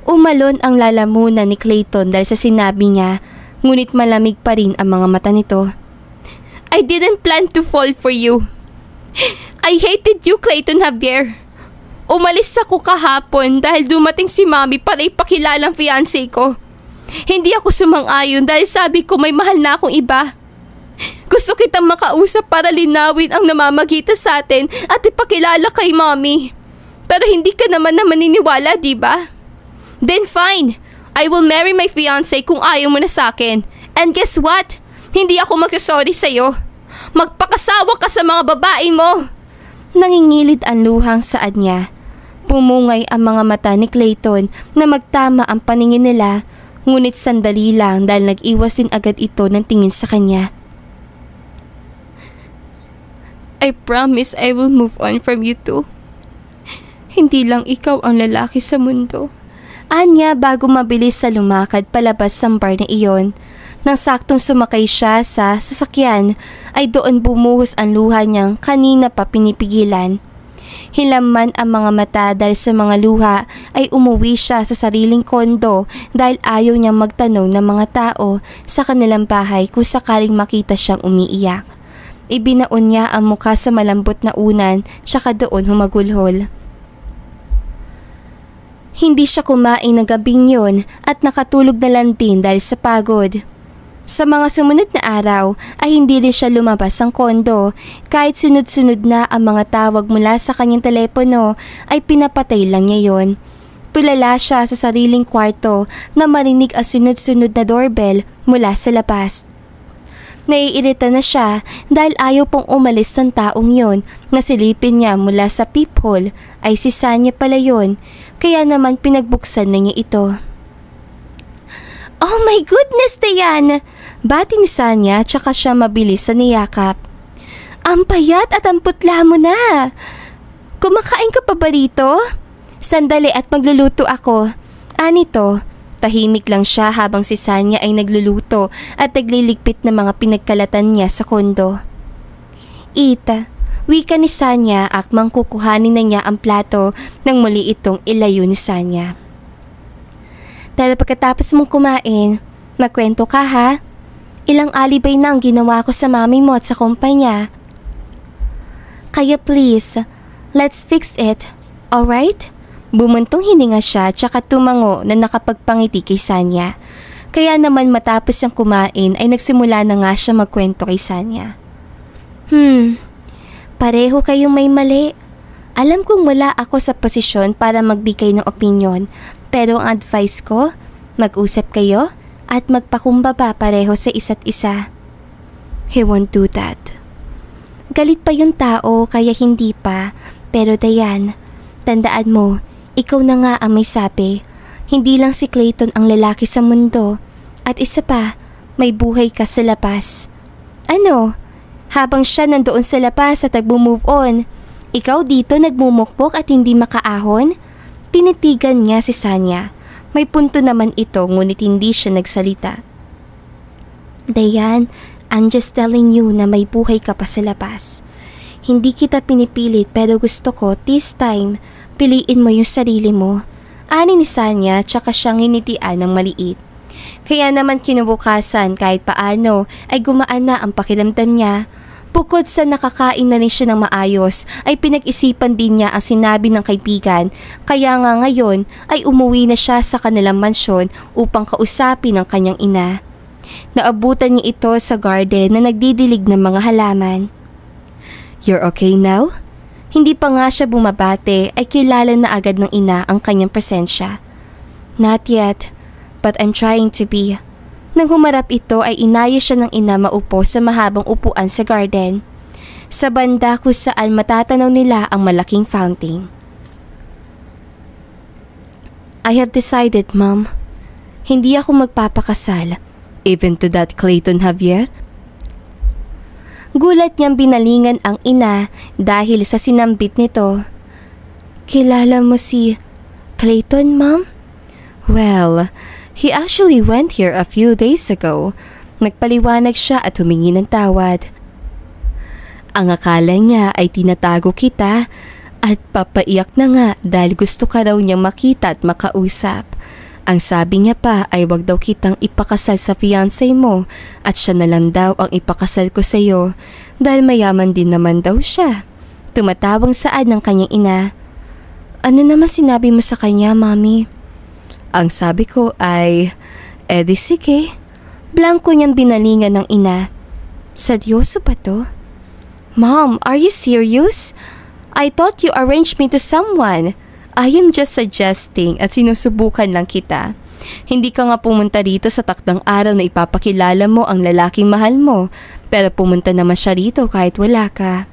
Umalon ang lalamunan ni Clayton dahil sa sinabi niya, ngunit malamig pa rin ang mga mata nito. I didn't plan to fall for you. I hated you, Clayton Javier. Umalis ako kahapon dahil dumating si Mami para ipakilalang fiancé ko. Hindi ako sumang-ayon dahil sabi ko may mahal na akong iba. Gusto kitang makausap para linawin ang namamagitan sa atin at ipakilala kay Mommy. Pero hindi ka naman maniniwala, di ba? Then fine, I will marry my fiancé kung ayaw mo na sa akin. And guess what? Hindi ako magsasorry sa'yo. Magpakasawa ka sa mga babae mo. Nangingilid ang luhang saad niya. Pumungay ang mga mata ni Clayton na magtama ang paningin nila, ngunit sandali lang dahil nag-iwas din agad ito ng tingin sa kanya. I promise I will move on from you too. Hindi lang ikaw ang lalaki sa mundo. Anya bago mabilis sa lumakad palabas sa bar na iyon. Nang saktong sumakay siya sa sasakyan, ay doon bumuhos ang luha niyang kanina pa pinipigilan. Hilaman ang mga mata dahil sa mga luha ay umuwi siya sa sariling kondo dahil ayaw niyang magtanong ng mga tao sa kanilang bahay kung sakaling makita siyang umiiyak. Ibinaon niya ang mukha sa malambot na unan, saka doon humagulhol. Hindi siya kumain ng gabing yun at nakatulog na lang din dahil sa pagod. Sa mga sumunod na araw ay hindi rin siya lumabas ng kondo kahit sunod-sunod na ang mga tawag mula sa kanyang telepono ay pinapatay lang niya yon. Tulala siya sa sariling kwarto na marinig ang sunod-sunod na doorbell mula sa labas. Naiirita na siya dahil ayaw pong umalis ng taong yon na silipin niya mula sa peephole ay si Sanya pala yon, kaya naman pinagbuksan na niya ito. Oh my goodness, Dayan! Bati ni Sanya tsaka siya mabilis sa niyakap. Ang payat at ang putla mo na! Kumakain ka pa ba rito? Sandali at magluluto ako. Anito? Tahimik lang siya habang si Sanya ay nagluluto at nagliligpit ng mga pinagkalatan niya sa kondo. Ita, wika ni Sanya akmang kukuhanin na niya ang plato nang muli itong ilayo ni Sanya. Pero pagkatapos mong kumain, magkwento ka ha? Ilang alibay na ang ginawa ko sa mami mo at sa kumpanya. Kaya please, let's fix it, alright? Bumuntong hininga siya tsaka tumango na nakapagpangiti kay Sanya. Kaya naman matapos siyang kumain ay nagsimula na nga siya magkwento kay Sanya. Pareho kayong may mali. Alam kong wala ako sa posisyon para magbigay ng opinyon, pero ang advice ko, mag-usap kayo at magpakumbaba pareho sa isa't isa. He won't do that. Galit pa yung tao kaya hindi pa, pero Dayan, tandaan mo, ikaw na nga ang may sabi. Hindi lang si Clayton ang lalaki sa mundo. At isa pa, may buhay ka sa labas. Ano? Habang siya nandoon sa labas at nagmo-move on, ikaw dito nagmumukpok at hindi makaahon? Tinitigan niya si Sanya. May punto naman ito ngunit hindi siya nagsalita. Dayan, I'm just telling you na may buhay ka pa sa labas. Hindi kita pinipilit pero gusto ko this time, piliin mo yung sarili mo. Ani ni Sanya tsaka siyang nginitian ng maliit. Kaya naman kinabukasan kahit paano ay gumaan na ang pakiramdam niya. Bukod sa nakakain na rin siya ng maayos ay pinag-isipan din niya ang sinabi ng kaibigan. Kaya nga ngayon ay umuwi na siya sa kanilang mansyon upang kausapin ang kanyang ina. Naabutan niya ito sa garden na nagdidilig ng mga halaman. You're okay now? Hindi pa nga siya bumabate ay kilala na agad ng ina ang kanyang presensya. Not yet, but I'm trying to be. Nang humarap ito ay inayos siya ng ina maupo sa mahabang upuan sa garden. Sa banda kung saan matatanaw nila ang malaking fountain. I have decided, Mom. Hindi ako magpapakasal. Even to that Clayton Javier? Gulat niyang binalingan ang ina dahil sa sinambit nito. Kilala mo si Clayton, Mom? Well, he actually went here a few days ago. Nagpaliwanag siya at humingi ng tawad. Ang akala niya ay tinatago kita at papaiyak na nga dahil gusto ka raw niyang makita at makausap. Ang sabi niya pa ay wag daw kitang ipakasal sa fiancé mo at siya na lang daw ang ipakasal ko sa iyo dahil mayaman din naman daw siya. Tumatawang saad ng kanyang ina. Ano naman sinabi mo sa kanya, Mami? Ang sabi ko ay, edi sige. Blanko niyang binalingan ng ina. Seryoso ba to? Mom, are you serious? I thought you arranged me to someone. I am just suggesting at sinusubukan lang kita. Hindi ka nga pumunta dito sa takdang araw na ipapakilala mo ang lalaking mahal mo, pero pumunta naman siya rito kahit wala ka.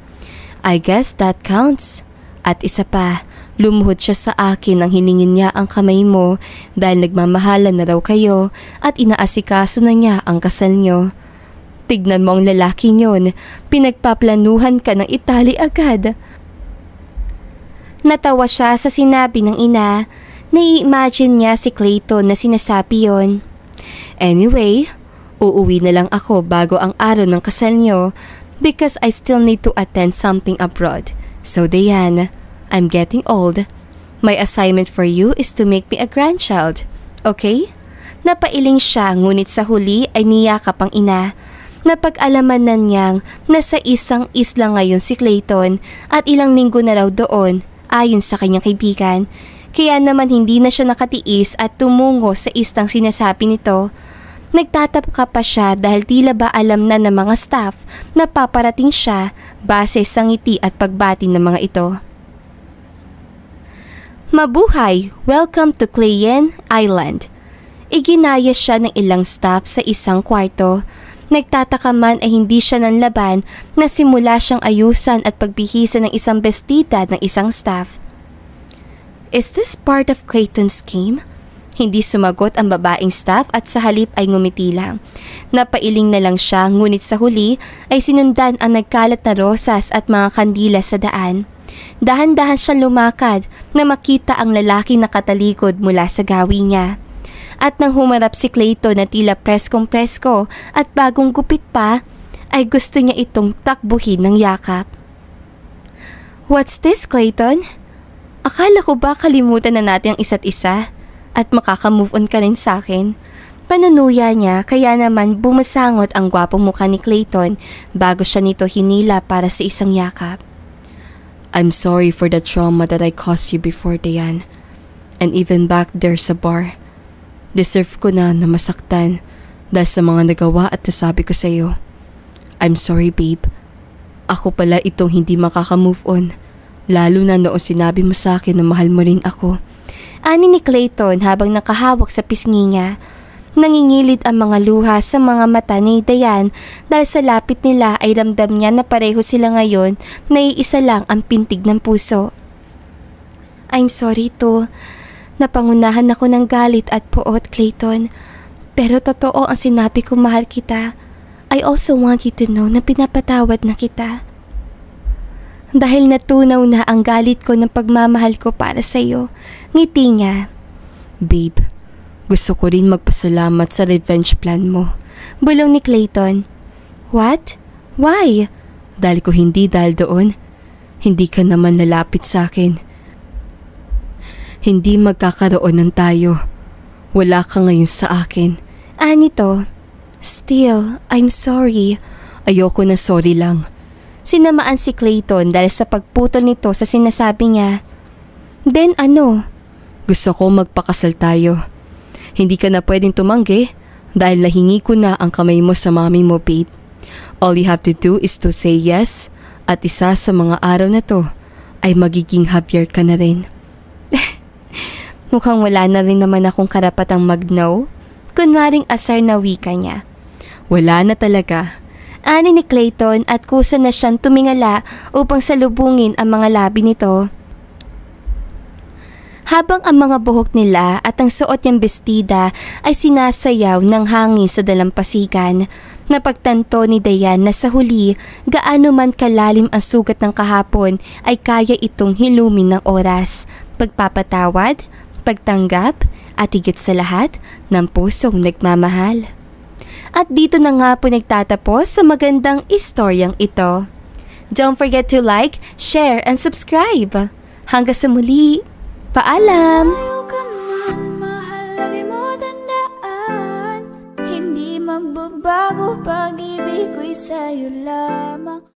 I guess that counts. At isa pa, lumuhod siya sa akin nang hiningin niya ang kamay mo dahil nagmamahalan na raw kayo at inaasikaso na niya ang kasal niyo. Tignan mo ang lalaking yun, pinagpaplanuhan ka ng Italy agad. Natawa siya sa sinabi ng ina. Nai-imagine niya si Clayton na sinasabi yon. Anyway, uuwi na lang ako bago ang araw ng kasal niyo because I still need to attend something abroad. So Dayan, I'm getting old. My assignment for you is to make me a grandchild. Okay? Napailing siya ngunit sa huli ay niyakap ang ina. Napag-alaman na niyang nasa isang isla ngayon si Clayton at ilang linggo na raw doon ayon sa kanyang kaibigan. Kaya naman hindi na siya nakatiis at tumungo sa islang sinasabi nito. Nagtatapka pa siya dahil tila ba alam na ng mga staff na paparating siya base sa ngiti at pagbati ng mga ito. Mabuhay! Welcome to Clayton Island. Iginaya siya ng ilang staff sa isang kwarto. Nagtataka man ay hindi siya nanlaban na simula siyang ayusan at pagbihisan ng isang bestida ng isang staff. Is this part of Clayton's scheme? Hindi sumagot ang babaeng staff at sa halip ay ngumiti lang. Napailing na lang siya ngunit sa huli ay sinundan ang nagkalat na rosas at mga kandila sa daan. Dahan-dahan siyang lumakad na makita ang lalaki na katalikod mula sa gawi niya. At nang humarap si Clayton na tila preskong-presko at bagong gupit pa, ay gusto niya itong takbuhin ng yakap. What's this, Clayton? Akala ko ba kalimutan na natin ang isa't isa at makaka-move on ka rin sa akin? Panunuya niya kaya naman bumasangot ang gwapong mukha ni Clayton bago siya nito hinila para sa isang yakap. I'm sorry for the trauma that I caused you before, Dayan. And even back there sa bar. Deserve ko na masaktan dahil sa mga nagawa at nasabi ko sa iyo. I'm sorry, babe. Ako pala itong hindi makaka-move on. Lalo na noong sinabi mo sa akin na mahal mo rin ako. Ani ni Clayton habang nakahawak sa pisngi niya. Nangingilid ang mga luha sa mga mata ni Dayan dahil sa lapit nila ay ramdam niya na pareho sila ngayon na iisa lang ang pintig ng puso. I'm sorry to. Napangunahan ako ng galit at poot, Clayton. Pero totoo ang sinabi ko, mahal kita. I also want you to know na pinapatawad na kita. Dahil natunaw na ang galit ko ng pagmamahal ko para sa iyo. Ngiti niya. Babe, gusto ko rin magpasalamat sa revenge plan mo. Bulong ni Clayton. What? Why? Dahil ko hindi dahil doon, hindi ka naman lalapit sa akin. Hindi magkakaroon ng tayo. Wala ka ngayon sa akin. Anito, still, I'm sorry. Ayoko na sorry lang. Sinamaan si Clayton dahil sa pagputol nito sa sinasabi niya. Then ano? Gusto ko magpakasal tayo. Hindi ka na pwedeng tumanggi dahil nahingi ko na ang kamay mo sa mami mo, babe. All you have to do is to say yes at isa sa mga araw na to ay magiging Javier ka na rin. Mukhang wala na rin naman akong karapatang mag-no. Kunwaring asar na wika niya. Wala na talaga. Ani ni Clayton at kusa na siyang tumingala upang salubungin ang mga labi nito. Habang ang mga buhok nila at ang suot niyang bestida ay sinasayaw ng hangin sa dalampasigan, napagtanto ni Dayan na sa huli gaano man kalalim ang sugat ng kahapon ay kaya itong hilumin ng oras, pagpapatawad, pagtanggap at higit sa lahat ng pusong nagmamahal. At dito na nga po nagtatapos sa magandang istoryang ito. Don't forget to like, share, and subscribe. Hanggang sa muli, paalam! Hindi magbabago pag-ibig ko'y sa'yo lamang.